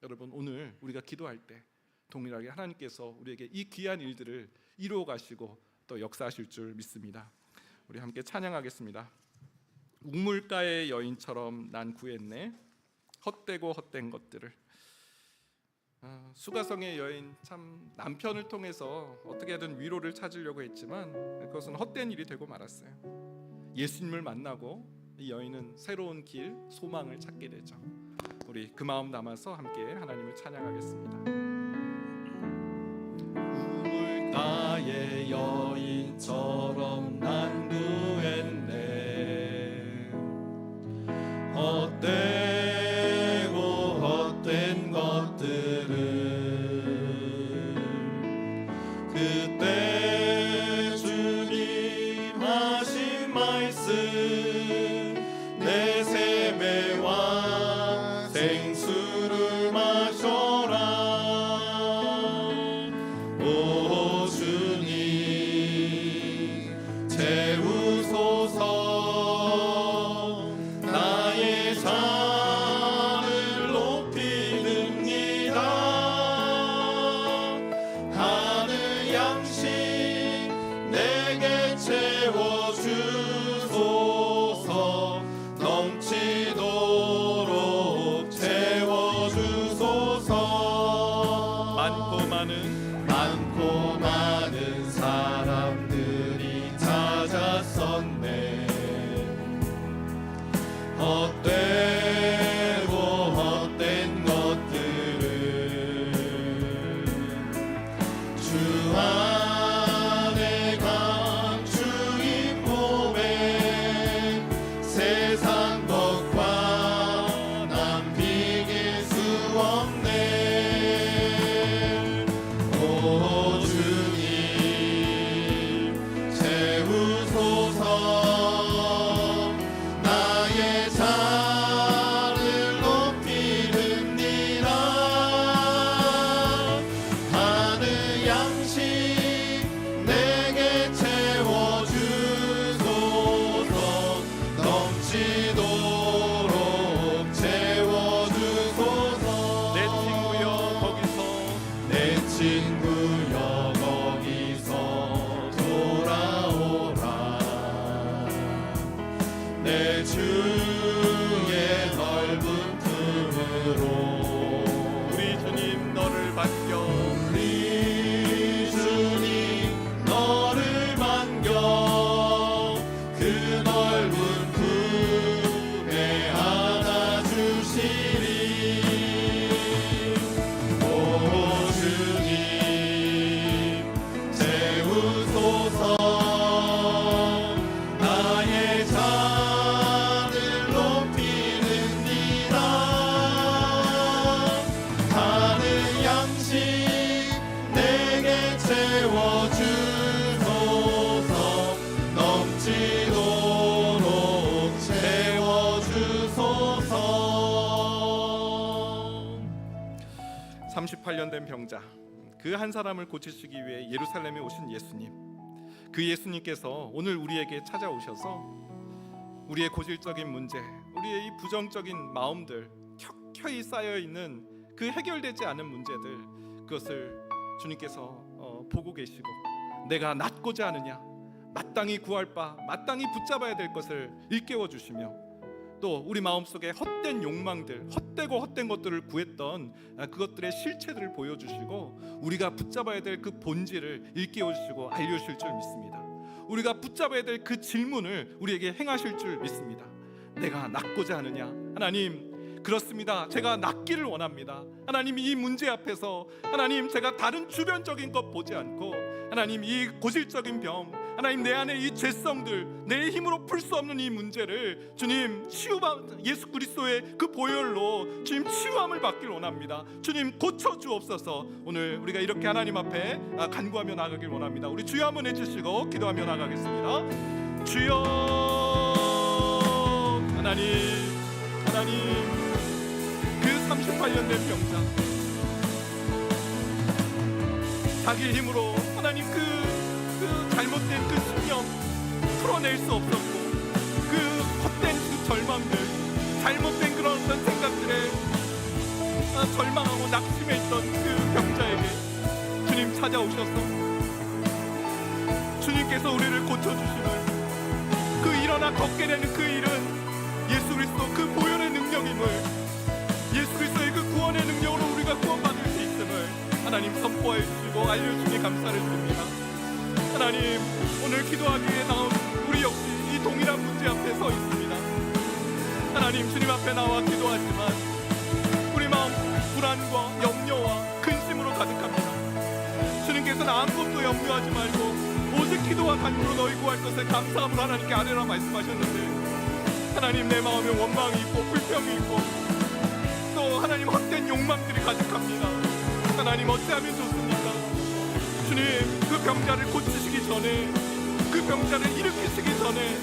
여러분 오늘 우리가 기도할 때 동일하게 하나님께서 우리에게 이 귀한 일들을 이루어 가시고 또 역사하실 줄 믿습니다. 우리 함께 찬양하겠습니다. 우물가의 여인처럼 난 구했네, 헛되고 헛된 것들을. 수가성의 여인, 참 남편을 통해서 어떻게든 위로를 찾으려고 했지만 그것은 헛된 일이 되고 말았어요. 예수님을 만나고 이 여인은 새로운 길, 소망을 찾게 되죠. 우리 그 마음 담아서 함께 하나님을 찬양하겠습니다. 우물가의 여인처럼 난 구했네, 헛되고 헛된 것들을. 그때 주님 하신 말씀, 내 세매와 생수를 마셔라. 오 주님 채우소서. 하늘 양식 38년 된 병자, 그 한 사람을 고치시기 위해 예루살렘에 오신 예수님, 그 예수님께서 오늘 우리에게 찾아오셔서 우리의 고질적인 문제, 우리의 이 부정적인 마음들, 켜켜이 쌓여있는 그 해결되지 않은 문제들, 그것을 주님께서 보고 계시고 내가 낫고자 하느냐, 마땅히 구할 바, 마땅히 붙잡아야 될 것을 일깨워 주시며 또 우리 마음속에 헛된 욕망들, 헛되고 헛된 것들을 구했던 그것들의 실체들을 보여주시고 우리가 붙잡아야 될 그 본질을 일깨워 주시고 알려주실 줄 믿습니다. 우리가 붙잡아야 될 그 질문을 우리에게 행하실 줄 믿습니다. 내가 낫고자 하느냐? 하나님, 그렇습니다. 제가 낫기를 원합니다. 하나님, 이 문제 앞에서 하나님, 제가 다른 주변적인 것 보지 않고 하나님, 이 고질적인 병, 하나님, 내 안에 이 죄성들, 내 힘으로 풀 수 없는 이 문제를 주님 예수 그리스도의 그 보혈로 주님 치유함을 받길 원합니다. 주님 고쳐 주옵소서. 오늘 우리가 이렇게 하나님 앞에 간구하며 나가길 원합니다. 우리 주여 한번 해주시고 기도하며 나가겠습니다. 주여, 하나님 그 38년 된 병자, 자기 힘으로 하나님 그 잘못된 그 신념 풀어낼 수 없었고 그 헛된 그 절망들, 잘못된 그런 어떤 생각들에 절망하고 낙심해 있던 그 병자에게 주님 찾아오셔서 주님께서 우리를 고쳐주심을, 그 일어나 걷게 되는 그 일은 예수 그리스도 그 보혈의 능력임을, 예수 그리스도의 그 구원의 능력으로 우리가 구원받을 수 있음을 하나님 선포해 주시고 알려주시니 감사를 드립니다. 하나님, 오늘 기도하기 위해 나온 우리 역시 이 동일한 문제 앞에 서 있습니다. 하나님, 주님 앞에 나와 기도하지만 우리 마음 불안과 염려와 근심으로 가득합니다. 주님께서는 아무것도 염려하지 말고 오직 기도와 간구로 너희 구할 것을 감사함으로 하나님께 아뢰라 말씀하셨는데, 하나님, 내 마음에 원망이 있고 불평이 있고 또 하나님 헛된 욕망들이 가득합니다. 하나님, 어찌하면 좋습니까? 주님, 그 병자를 고치시기 전에, 그 병자를 일으키시기 전에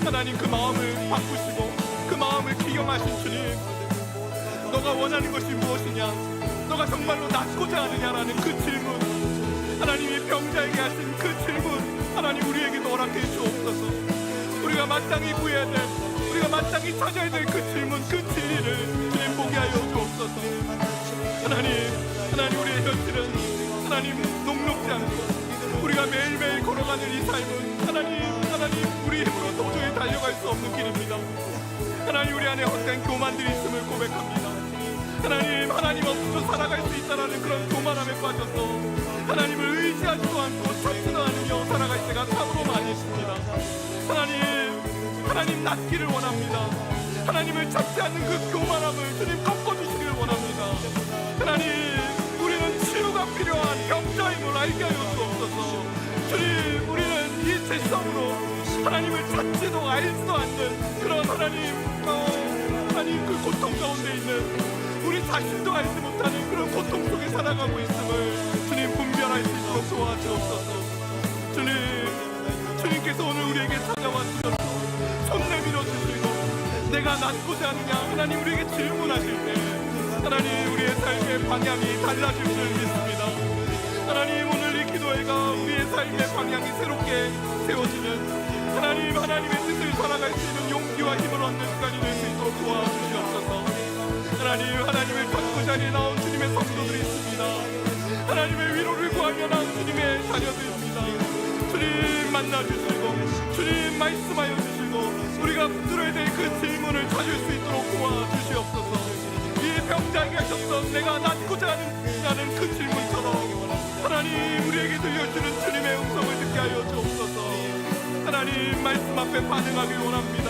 하나님 그 마음을 바꾸시고 그 마음을 기경하신 주님, 너가 원하는 것이 무엇이냐, 너가 정말로 낫고자 하느냐라는 그 질문, 하나님이 병자에게 하신 그 질문, 하나님 우리에게도 허락해 주옵소서. 우리가 마땅히 구해야 될, 우리가 마땅히 찾아야 될 그 질문, 그 진리를 주님 보게 하여 주옵소서. 하나님 우리의 현실은 하나님 녹록지 않고 우리가 매일매일 걸어가는 이 삶은 하나님 우리 힘으로 도저히 달려갈 수 없는 길입니다. 하나님, 우리 안에 헛된 교만들이 있음을 고백합니다. 하나님 없이도 살아갈 수 있다라는 그런 교만함에 빠져서 하나님을 의지하지도 않고 찾지도 않으며 살아갈 때가 참으로 많이 있습니다. 하나님 낫기를 원합니다. 하나님을 찾지 않는 그 교만함을 주님 꺾어주시기를 원합니다. 하나님, 우리는 치유가 필요한 병자임을 알게 하여 주옵소서. 주님, 우리는 이 죄성으로 하나님을 찾지도 알지도 않는 그런 하나님 그 고통 가운데 있는 우리 자신도 알지 못하는 그런 고통 속에 살아가고 있음을 주님 분별할 수 있도록 도와주옵소서. 주님께서 오늘 우리에게 찾아와 주셔서 손 내밀어 주시고 내가 낫고자 하느냐 하나님 우리에게 질문하실 때 하나님 우리의 삶의 방향이 달라질 줄 믿습니다. 하나님, 오늘 이 기도회가 우리의 삶의 방향이 새롭게 세워지는 하나님의 뜻을 살아갈 수 있는 용기와 힘을 얻는 시간이 될 수 있도록 도와주시옵소서. 하나님을 찾고 자리에 나온 주님의 성도들이 있습니다. 하나님의 위로를 구하며 나온 주님의 자녀들입니다. 주님 만나주시고 주님 말씀하여 주시고 우리가 들어야 될 그 질문을 찾을 수 있도록 도와주시옵소서. 이 병자에게 하셨던 내가 낫고자 하는 그 질문처럼 하나님 우리에게 들려주는 주님의 음성을 듣게 하여 주옵소서. 하나님, 말씀 앞에 반응하길 원합니다.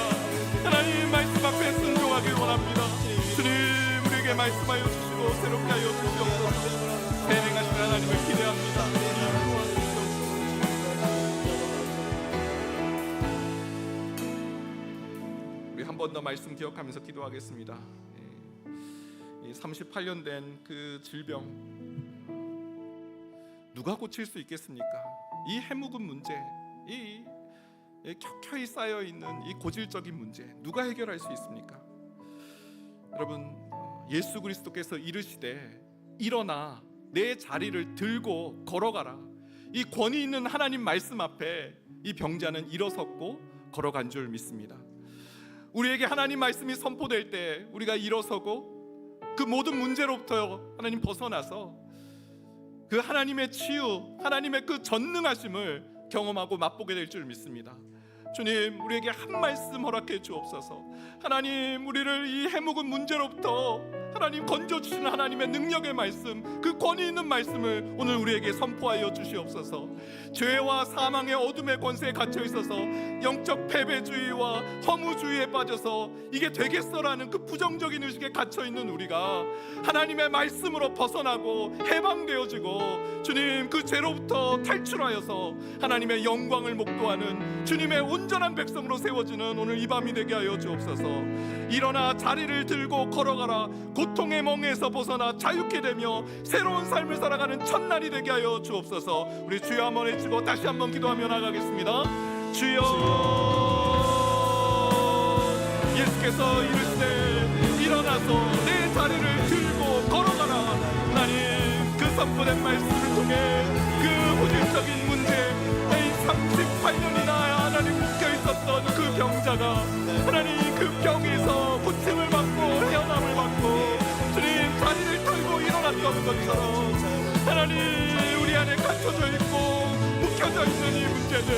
하나님, 말씀 앞에 순종하길 원합니다. 주님, 우리에게 말씀하여 주시고 새롭게 하여 주옵소서. 대행하신 하나님을 기대합니다. 우리 한 번 더 말씀 기억하면서 기도하겠습니다. 이 38년 된 그 질병 누가 고칠 수 있겠습니까? 이 해묵은 문제, 이 켜켜이 쌓여있는 이 고질적인 문제 누가 해결할 수 있습니까? 여러분, 예수 그리스도께서 이르시되 일어나 내 자리를 들고 걸어가라. 이 권위 있는 하나님 말씀 앞에 이 병자는 일어섰고 걸어간 줄 믿습니다. 우리에게 하나님 말씀이 선포될 때 우리가 일어서고 그 모든 문제로부터 하나님 벗어나서 그 하나님의 치유, 하나님의 그 전능하심을 경험하고 맛보게 될 줄 믿습니다. 주님, 우리에게 한 말씀 허락해 주옵소서. 하나님, 우리를 이 해묵은 문제로부터 하나님 건져주시는 하나님의 능력의 말씀, 그 권위 있는 말씀을 오늘 우리에게 선포하여 주시옵소서. 죄와 사망의 어둠의 권세에 갇혀 있어서 영적 패배주의와 허무주의에 빠져서 이게 되겠어라는 그 부정적인 의식에 갇혀 있는 우리가 하나님의 말씀으로 벗어나고 해방되어지고 주님, 그 죄로부터 탈출하여서 하나님의 영광을 목도하는 주님의 온전한 백성으로 세워지는 오늘 이 밤이 되게 하여 주옵소서. 일어나 자리를 들고 걸어가라. 고통의 멍에서 벗어나 자유케 되며 새로운 삶을 살아가는 첫날이 되게 하여 주옵소서. 우리 주여 한번 외치고 다시 한번 기도하며 나가겠습니다. 주여, 예수께서 이르시되 일어나서 내 자리를 들고 걸어가라. 하나님, 그 선포된 말씀을 통해 그 후질적인 문제 38년이나 하나님 묶여 있었던 그 병자가 하나님 그 병에서 고침을 받고 헤어남을 받고 주님 자리를 털고 일어났던 것처럼 하나님 우리 안에 갇혀져 있고 묶여져 있는 이 문제들,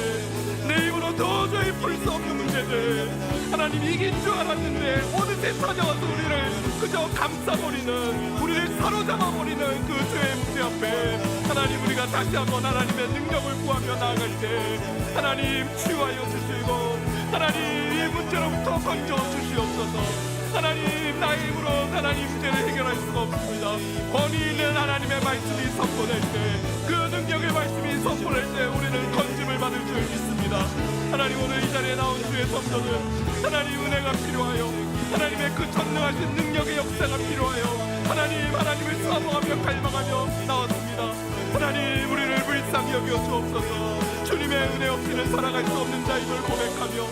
내 입으로 도저히 풀 수 없는 문제들, 하나님 이긴 줄 알았는데 어느새 찾아와서 우리를 그저 감싸버리는, 우리를 사로잡아버리는 그 죄의 문제 앞에 하나님 우리가 다시 한번 하나님의 능력을 구하며 나아갈 때 하나님 치유하여 주시고 하나님 이 문제로부터 건져 주시옵소서. 하나님, 나의 힘으로 하나님 문제를 해결할 수가 없습니다. 권위 있는 하나님의 말씀이 선포될 때, 그 능력의 말씀이 선포될 때 우리는 건짐을 받을 줄 믿습니다. 하나님, 오늘 이 자리에 나온 주의 성도들, 하나님 은혜가 필요하여 하나님의 그 전능하신 능력의 역사가 필요하여 하나님을 사모하며 갈망하며 나왔습니다. 하나님, 우리를 불쌍히 여겨 주옵소서. 주님의 은혜 없이는 살아갈 수 없는 자임을 고백하며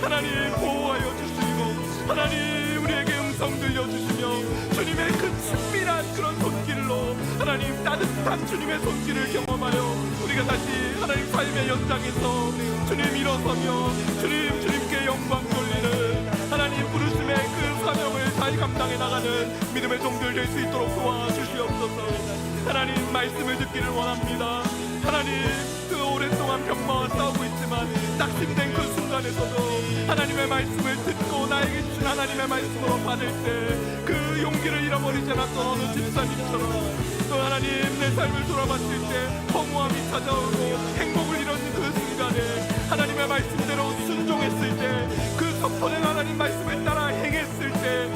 하나님 보호하여 주시고 하나님 우리에게 음성 들려주시며 주님의 그 친밀한 그런 손길로 하나님 따뜻한 주님의 손길을 경험하여 우리가 다시 하나님 삶의 연장에서 주님 일어서며 주님께 영광 돌리는 하나님 부르심의 그 사명을 잘 감당해 나가는 믿음의 종들 될 수 있도록 도와주시옵소서. 하나님, 말씀을 듣기를 원합니다. 하나님, 그 오랫동안 병마와 싸우고 있지만 낙심된 그 순간에서도 하나님의 말씀을 듣고 나에게 주신 하나님의 말씀으로 받을 때 그 용기를 잃어버리지 않았던 어느 집사님처럼 또 하나님 내 삶을 돌아봤을 때 허무함이 찾아오고 행복을 잃었는 그 순간에 하나님의 말씀대로 순종했을 때 그 선포된 하나님 말씀을 따라 행했을 때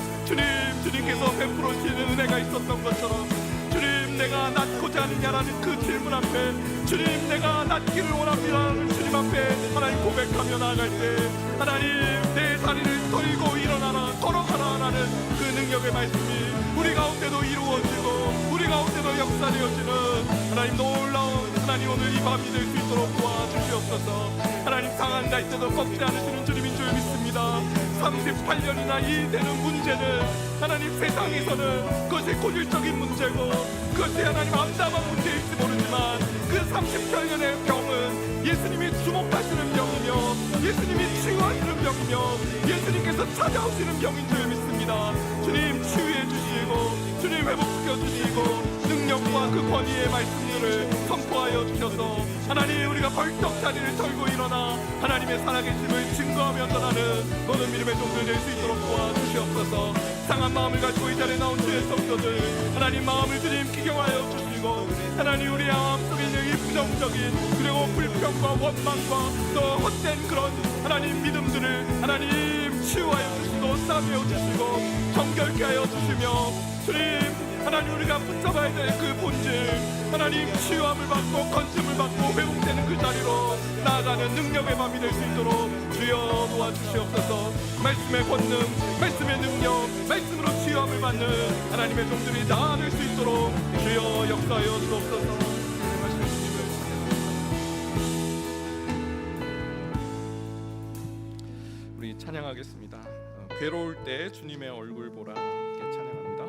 주님께서 베풀어 주시는 은혜가 있었던 것처럼 주님, 내가 낫고자 하느냐라는 그 질문 앞에 주님, 내가 낫기를 원합니다라는 주님 앞에 하나님 고백하며 나아갈 때 하나님 내 자리를 털고 일어나라, 걸어가라 라는 그 능력의 말씀이 우리 가운데도 이루어지고 우리 가운데도 역사되어지는 하나님 놀라운 하나님 오늘 이 밤이 될 수 있도록 도와주시옵소서. 하나님, 상한 날 때도 꺾지 않으시는 주님인 줄 믿습니다. 38년이나 이 되는 문제는 하나님 세상에서는 그것이 고질적인 문제고 그것이 하나님 암담한 문제일지 모르지만 그 38년의 병은 예수님이 주목하시는 병이며 예수님이 치유하시는 병이며 예수님께서 찾아오시는 병인 줄 믿습니다. 주님 치유해 주시고 주님 회복시켜 주시고 능력과 그 권위의 말씀들을 선포하여 주셔서 하나님 우리가 벌떡 자리를 털고 일어나 하나님의 살아계심을 증거하며 전하는 모든 믿음의 종들 될 수 있도록 도와주시옵소서. 상한 마음을 가지고 이 자리에 나온 주의 성도들 하나님 마음을 주님 기경하여 주시고 하나님 우리 마음속에 있는 이 부정적인 그리고 불평과 원망과 또 헛된 그런 하나님 믿음들을 하나님 치유하여 주시고 싸매어 주시고 정결케 하여 주시며 주님 하나님 우리가 붙잡아야 될 그 본질 하나님 치유함을 받고 건짐을 받고 회복되는 그 자리로 나아가는 능력의 밤이 될 수 있도록 주여 도와주시옵소서. 말씀의 권능, 말씀의 능력, 말씀으로 치유함을 받는 하나님의 종들이 다 될 수 있도록 주여 역사하여 주옵소서. 우리 찬양하겠습니다. 괴로울 때 주님의 얼굴 보라. 함께 찬양합니다.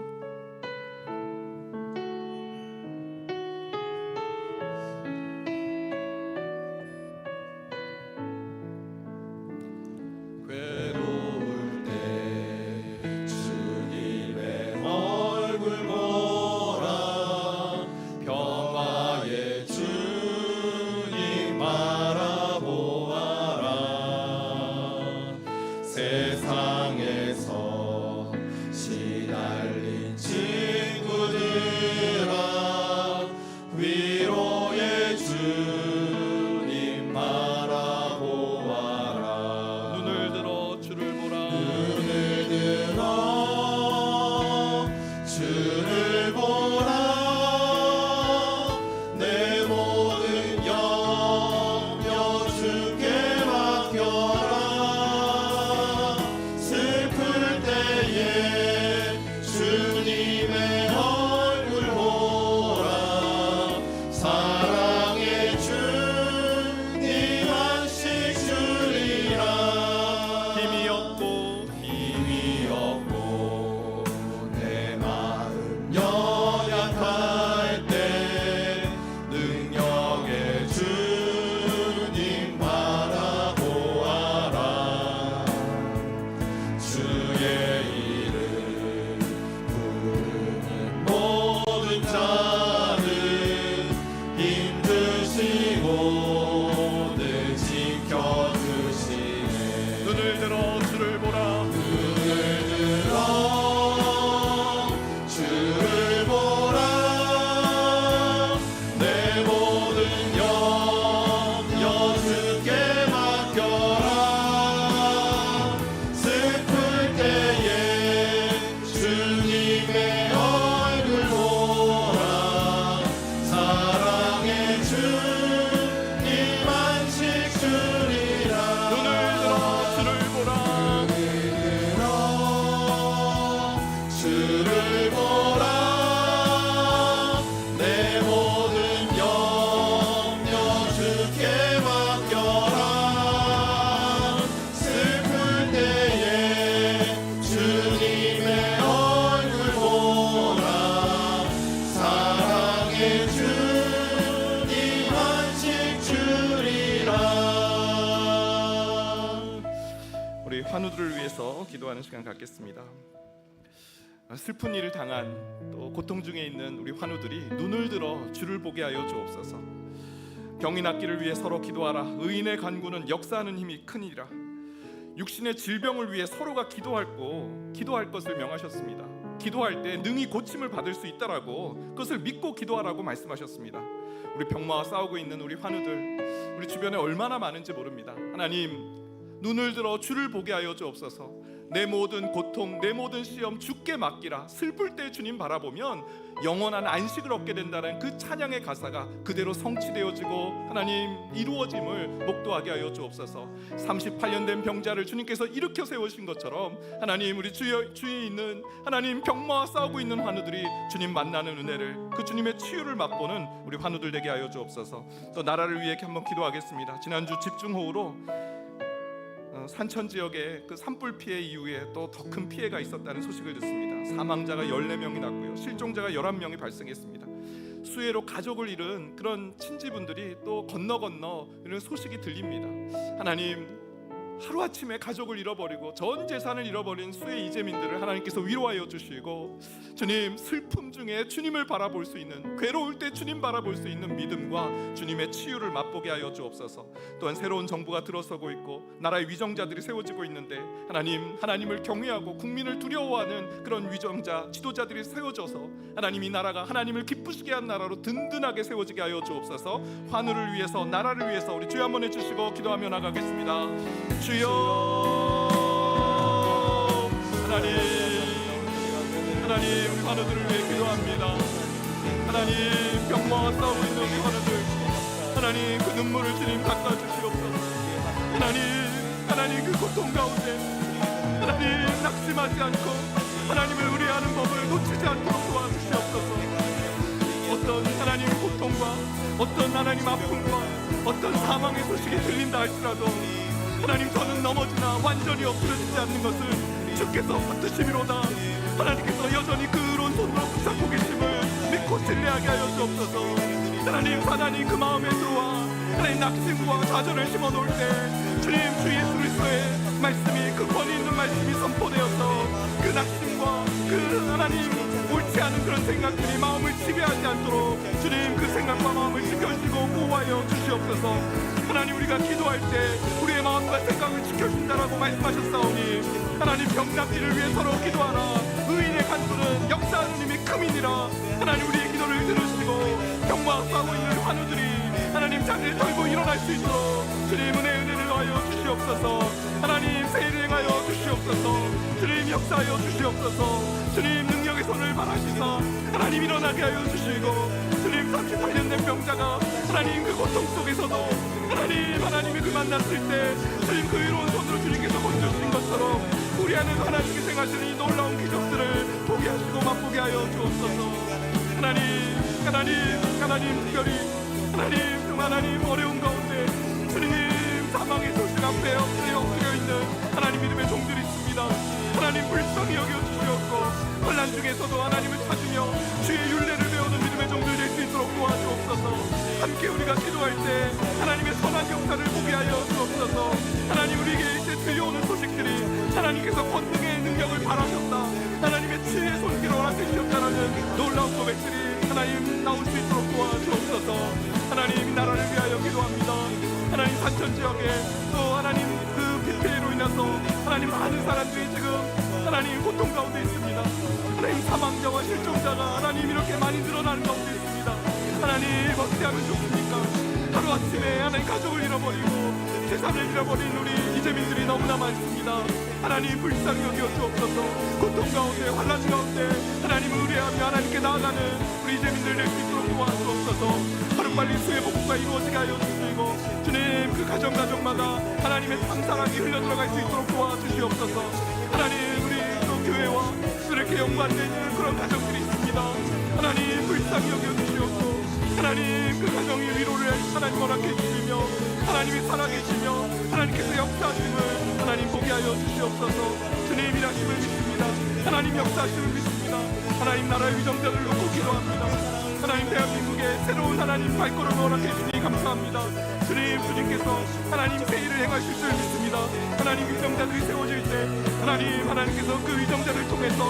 환우들을 위해서 기도하는 시간 갖겠습니다. 슬픈 일을 당한 또 고통 중에 있는 우리 환우들이 눈을 들어 주를 보게 하여 주옵소서. 병이 낫기를 위해 서로 기도하라. 의인의 간구는 역사하는 힘이 크니라. 육신의 질병을 위해 서로가 기도할 것을 명하셨습니다. 기도할 때 능히 고침을 받을 수 있다라고, 그것을 믿고 기도하라고 말씀하셨습니다. 우리 병마와 싸우고 있는 우리 환우들, 우리 주변에 얼마나 많은지 모릅니다. 하나님, 눈을 들어 주를 보게 하여 주옵소서. 내 모든 고통, 내 모든 시험 주께 맡기라. 슬플 때 주님 바라보면 영원한 안식을 얻게 된다는 그 찬양의 가사가 그대로 성취되어지고 하나님 이루어짐을 목도하게 하여 주옵소서. 38년 된 병자를 주님께서 일으켜 세우신 것처럼 하나님, 우리 주위에 있는 하나님 병마와 싸우고 있는 환우들이 주님 만나는 은혜를, 그 주님의 치유를 맛보는 우리 환우들 되게 하여 주옵소서. 또 나라를 위해 한번 기도하겠습니다. 지난주 집중호우로 산천 지역에 그 산불 피해 이후에 또 더 큰 피해가 있었다는 소식을 듣습니다. 사망자가 14명이 났고요, 실종자가 11명이 발생했습니다. 수해로 가족을 잃은 그런 친지분들이 또 건너 이런 소식이 들립니다. 하나님, 하루아침에 가족을 잃어버리고 전 재산을 잃어버린 수해 이재민들을 하나님께서 위로하여 주시고, 주님 슬픔 중에 주님을 바라볼 수 있는, 괴로울 때 주님 바라볼 수 있는 믿음과 주님의 치유를 맛보게 하여 주옵소서. 또한 새로운 정부가 들어서고 있고 나라의 위정자들이 세워지고 있는데 하나님을 경외하고 국민을 두려워하는 그런 위정자, 지도자들이 세워져서 하나님, 이 나라가 하나님을 기쁘시게 한 나라로 든든하게 세워지게 하여 주옵소서. 환우를 위해서, 나라를 위해서 우리 주여 한번 해주시고 기도하며 나가겠습니다. 주여, 하나님, 우리 환우들을 위해 기도합니다. 하나님, 병마와 싸우고 있는 우리 환우들, 하나님 그 눈물을 주님 닦아주시옵소서. 하나님 그 고통 가운데 하나님 낙심하지 않고 하나님을 의뢰하는 법을 놓치지 않도록 도와주시옵소서. 어떤 하나님 고통과 어떤 하나님 아픔과 어떤 사망의 소식이 들린다 할지라도 하나님, 저는 넘어지나 완전히 엎드려지지 않는 것을 주께서 붙드심이로다. 하나님께서 여전히 그 의로운 손으로 붙잡고 계심을 믿고 신뢰하게 하여 주옵소서. 하나님 그 마음에 들어와 하나님 낙심과 좌절을 심어놓을 때 주님, 주 예수 그리스도의 말씀이, 그 권위 있는 말씀이 선포되어서 그 낙심과 그 하나님 옳지 않은 그런 생각들이 마음을 지배하지 않도록 주님 그 생각과 마음을 지켜주시고 보호하여 주시옵소서. 하나님, 우리가 기도할 때 우리의 마음과 생각을 지켜준다라고 말씀하셨사오니 하나님, 병낫기를 위해 서로 기도하라. 의인의 간구는 역사하는 힘이 크민이라. 하나님, 우리의 기도를 들으시고 병마와 싸우고 있는 환우들이 하나님 자리를 털고 일어날 수 있도록 주님 은혜를 더하여 주시옵소서. 하나님, 세일을 행하여 주시옵소서. 주님 역사하여 주시옵소서. 주님 능력의 손을 바라시사 하나님 일어나게 하여 주시고, 주님 38년 된 병자가 하나님 그 고통 속에서도 하나님이 그 만났을 때 주님 그 의로운 손으로 주님께서 건져주신 것처럼 우리 안에서 하나님께서 행하시는 이 놀라운 기적들을 보게 하시고 맛보게 하여 주옵소서. 하나님 특별히 하나님 어려운 가운데 주님 사망의 소식 앞에 엎드려 있는 하나님 믿음의 종들이 있습니다. 하나님 불쌍히 여겨주시옵고 혼란 중에서도 하나님을 찾으며 주의 율례를 배우는 믿음의 종들 될 수 있도록 도와주옵소서. 함께 우리가 기도할 때 하나님의 선한 역사를 보게 하여 주옵소서. 하나님, 우리에게 이제 들려오는 소식들이 하나님께서 권능의 능력을 바라셨다, 하나님의 치유의 손길을 허락해주셨다라는 놀라운 고백들이 하나님 나올 수 있도록 도와주옵소서. 하나님, 나라를 위하여 기도합니다. 하나님, 산천 지역에 또 하나님 그 피해로 인해서 하나님 많은 사람들이 지금 하나님 고통 가운데 있습니다. 하나님, 사망자와 실종자가 하나님 이렇게 많이 늘어나는 가운데 있습니다. 하나님, 어떻게 하면 좋습니까? 하루아침에 하나님 가족을 잃어버리고 재산을 잃어버린 우리 이재민들이 너무나 많습니다. 하나님, 불쌍히 여겨 주옵소서. 고통 가운데, 환난 가운데 하나님을 의뢰하며 하나님께 나아가는 우리 이재민들 될 수 있도록 도와주옵소서. 하루빨리 수해 복구가 이루어지게 하여 주시고 주님, 그 가정마다 하나님의 참사랑이 흘러들어갈 수 있도록 도와주시옵소서. 하나님, 우리 또 교회와 이렇게 연관되는 그런 가정들이 있습니다. 하나님, 불쌍히 여겨주시옵소서. 하나님, 그 가정이 위로를 하나님 허락해 주시며 하나님이 살아계시며 하나님께서 역사하심을 하나님 보게 하여 주시옵소서. 주님 일하심을 믿습니다. 하나님 역사하심을 믿습니다. 하나님, 나라의 위정자를 놓고 기도합니다. 하나님, 대한민국에 새로운 하나님 발걸음을 허락해 주시니 감사합니다. 주님께서 하나님 새 일을 행하실 줄 믿습니다. 하나님 위정자들이 세워질 때 하나님께서 그 위정자를 통해서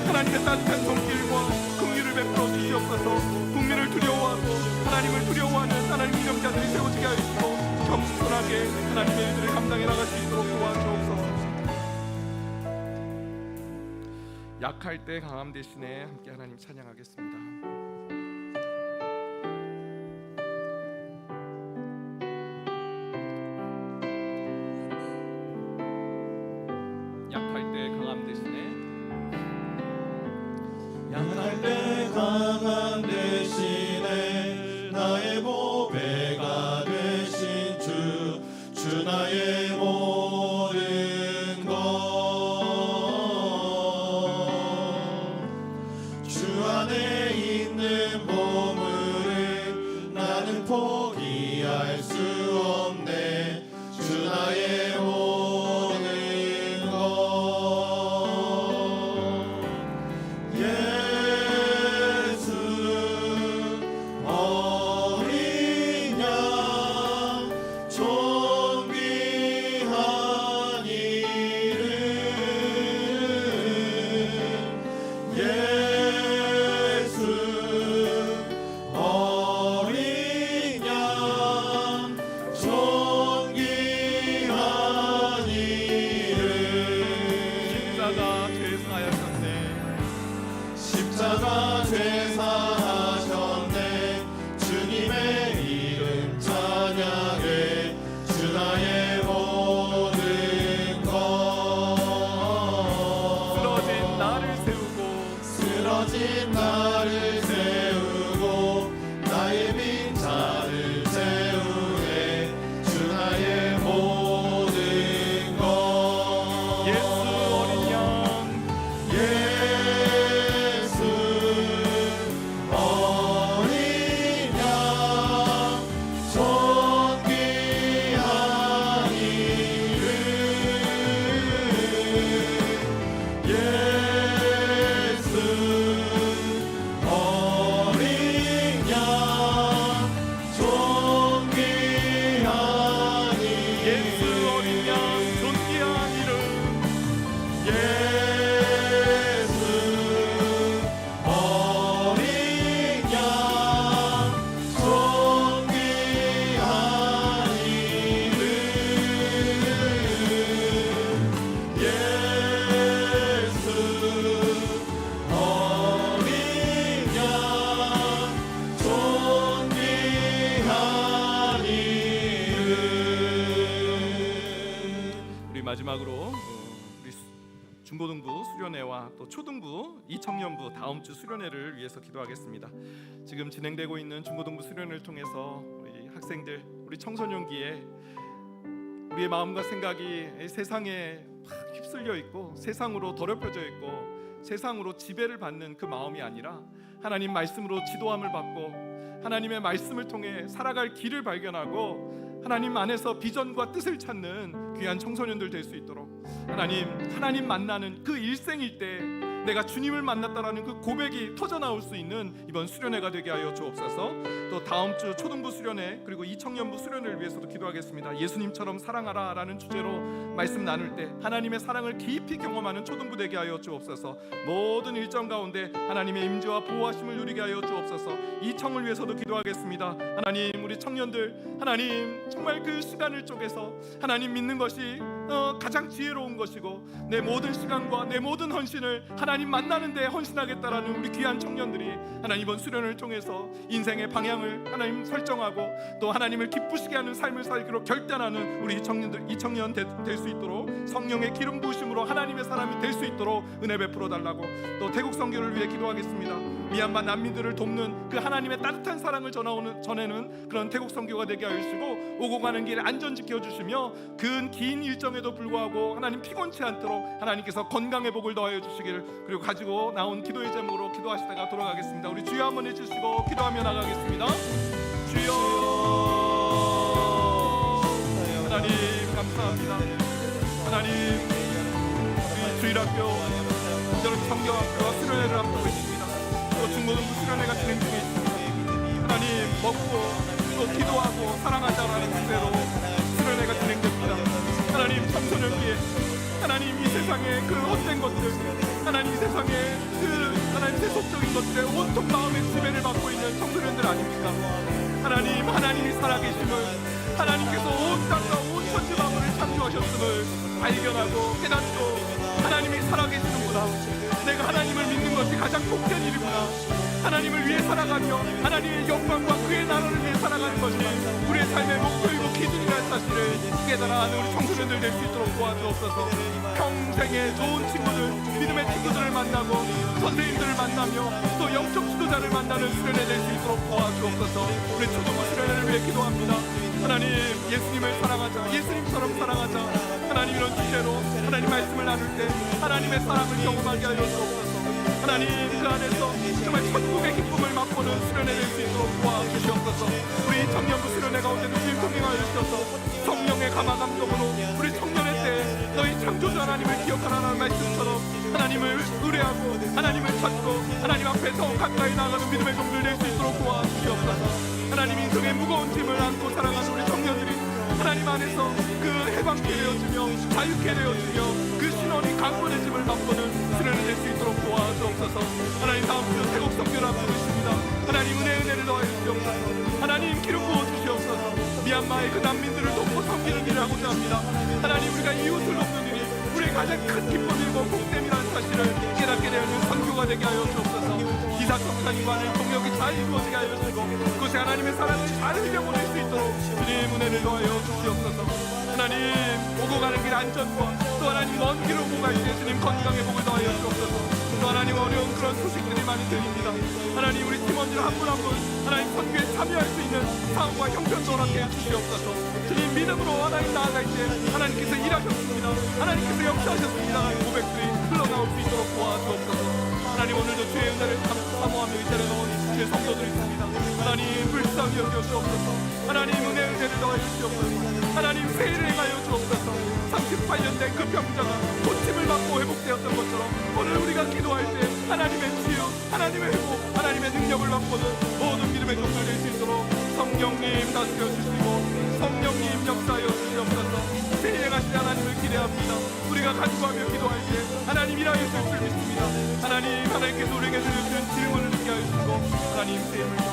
하나님의 따뜻한 손길과 긍휼을 베풀어 주시옵소서. 국민을 두려워하고 하나님을 두려워하는 하나님 위정자들이 세워지게 하시고 겸손하게 하나님의 일들을 감당해 나갈 수 있도록 도와주옵소서. 약할 때 강함 대신에 함께 하나님 찬양하겠습니다. 약할 때 강함 대신에 나의 보배가 되신 주 나의 모든 것, 주 안에 있는 보물을 나는 포기할 수 없네. 주 나의 모든 것, 예수 어린 양 존귀한 이름, 예수 어린 양 존귀한 이름. 십자가 죄사하셨네. 주님의 이름 찬양해. 주 나의 모든 것, 쓰러진 나를 세우고 나의 빈자를 채우네. 주 나의 모든 것, 예수 어린 양 존귀한 이름, 예수 어린 양 존귀한 이름, 예수 어린 양 존귀한 이름, 예수 어린 양 존귀한 이름, 예수 어린 양 존귀한 이름. 우리 마지막으로 우리 중고등부 수련회와 또 초등부 이청년부 다음 주 수련회를 위해서 기도하겠습니다. 지금 진행되고 있는 중고등부 수련회를 통해서 우리 학생들, 우리 청소년기에 우리의 마음과 생각이 세상에 막 휩쓸려 있고 세상으로 더럽혀져 있고 세상으로 지배를 받는 그 마음이 아니라 하나님 말씀으로 지도함을 받고 하나님의 말씀을 통해 살아갈 길을 발견하고 하나님 안에서 비전과 뜻을 찾는 귀한 청소년들 될 수 있도록 하나님 만나는 그 일생일 때 내가 주님을 만났다라는 그 고백이 터져나올 수 있는 이번 수련회가 되게 하여 주옵소서. 또 다음 주 초등부 수련회 그리고 이청년부 수련회를 위해서도 기도하겠습니다. 예수님처럼 사랑하라 라는 주제로 말씀 나눌 때 하나님의 사랑을 깊이 경험하는 초등부 되게 하여 주옵소서. 모든 일정 가운데 하나님의 임재와 보호하심을 누리게 하여 주옵소서. 이청을 위해서도 기도하겠습니다. 하나님, 우리 청년들 하나님 정말 그 시간을 쪼개서 하나님 믿는 것이 가장 지혜로운 것이고 내 모든 시간과 내 모든 헌신을 하나님 만나는 데 헌신하겠다라는 우리 귀한 청년들이 하나님 이번 수련을 통해서 인생의 방향을 하나님 설정하고 또 하나님을 기쁘시게 하는 삶을 살기로 결단하는 우리 이청년 될 수 있도록 성령의 기름 부으심으로 하나님의 사람이 될 수 있도록 은혜 베풀어 달라고, 또 태국 선교를 위해 기도하겠습니다. 미얀마 난민들을 돕는 그 하나님의 따뜻한 사랑을 전하는 그런 태국 선교가 되게 하시고 오고 가는 길 안전 지켜주시며 긴 일정에도 불구하고 하나님 피곤치 않도록 하나님께서 건강의 복을 더하여 주시길, 그리고 가지고 나온 기도의 제목으로 기도하시다가 돌아가겠습니다. 우리 주여 한번 해주시고 기도하며 나가겠습니다. 주여 하나님 감사합니다. 하나님 우리 주일학교 이제는 성경학교와 수련회를 앞두고 있습니다. 또 중고등부 수련회가 진행 중에 있습니다. 하나님 먹고 또 또 기도하고 사랑하자라는 주제로 수련회가 진행됩니다. 하나님, 청소년기에 하나님 이 세상의 그 헛된 것들, 하나님 이 세상의 그 하나님 세속적인 것들에 온통 마음의 지배를 받고 있는 청소년들 아닙니까? 하나님, 하나님이 살아계심을, 하나님께서 온 땅과 온 천지 만물을 창조하셨음을 발견하고 깨닫고 하나님이 살아계시는구나, 내가 하나님을 믿는 것이 가장 복된 일이구나, 하나님을 위해 살아가며 하나님의 영광과 그의 나라를 위해 살아가는 것이 우리의 삶의 목표이고 기준이라는 사실을 깨달아가는 우리 청소년들 될 수 있도록 도와주옵소서. 평생의 좋은 친구들, 믿음의 친구들을 만나고 선생님들을 만나며 또 영적 지도자를 만나는 수련회 될 수 있도록 도와주옵소서. 우리 초등부 수련회를 위해 기도합니다. 하나님, 예수님을 사랑하자, 예수님처럼 살아가자. 하나님, 이런 주제로 하나님 말씀을 나눌 때 하나님의 사랑을 경험하게 하여 주옵소서. 하나님, 그 안에서 정말 천국의 기쁨을 맛보는 수련회 될 수 있도록 도와주시옵소서. 우리 청년부 수련회 가운데도 주님 동행하여 주셔서 성령의 감화 감동으로 우리 청년의 때 너희 창조주 하나님을 기억하라는 말씀처럼 하나님을 의뢰하고 하나님을 찾고 하나님 앞에 더 가까이 나아가는 믿음의 종들 될 수 있도록 도와주시옵소서. 하나님, 인생의 무거운 짐을 안고 살아가는 우리 청년들이 하나님 안에서 그 해방케 되어지며 자유케 되어지며 그 신원이 강건해짐을 맛보는 수련회 될 수 있도록 도와주옵소서. 하나님, 다음 주 태국 선교를 앞두고 있습니다. 하나님, 은혜를 더하여 주시옵소서. 하나님, 기름 부어 주시옵소서. 미얀마의 그 난민들을 돕고 섬기는 일을 하고자 합니다. 하나님, 우리가 이웃을 돕는 일이 우리의 가장 큰 기쁨이고 복됨이라는 사실을 깨닫게 되는 선교가 되게 하여 주옵소서. 기사 청산인과는 동역이 잘 이루어지게 하여 주시고 그것이 하나님의 사랑을 잘 흘려보낼 수 있도록 주님 은혜를 더하여 주시옵소서. 하나님, 오고 가는 길 안전과 또 하나님 먼 길을 오고 갈 때 주님 건강의 복을 더하여 주옵소서. 또 하나님, 어려운 그런 소식들이 많이 들립니다. 하나님, 우리 팀원들 한 분 한 분 하나님 선교에 참여할 수 있는 사업과 형편도 허락해 주시옵소서. 주님, 믿음으로 하나님 나아갈 때 하나님께서 일하셨습니다, 하나님께서 역사하셨습니다 하는 고백들이 흘러나올 수 있도록 도와주옵소서. 하나님, 오늘도 주의 은혜를 사모하며 이 자리에 넣은 주의 성도들이 있습니다. 하나님, 불쌍히 여겨주옵소서. 하나님, 은혜를 더하여 주옵소서. 하나님, 세일을 행하여 주옵소서. 38년 된 그 병자가 고침을 받고 회복되었던 것처럼 오늘 우리가 기도할 때 하나님의 치유, 하나님의 회복, 하나님의 능력을 맛보는 모든 믿음의 종들 될 수 있도록 성령님 다스려 주시고 성령님 역사하여 주시옵소서. 세일에 가신 하나님을 기대합니다. 우리가 간구하며 기도할 때 하나님 일하여 주실 줄 믿습니다. 하나님, 하나님께서 우리에게 들려주는 질문을 듣게 하여 주시고 하나님 세임을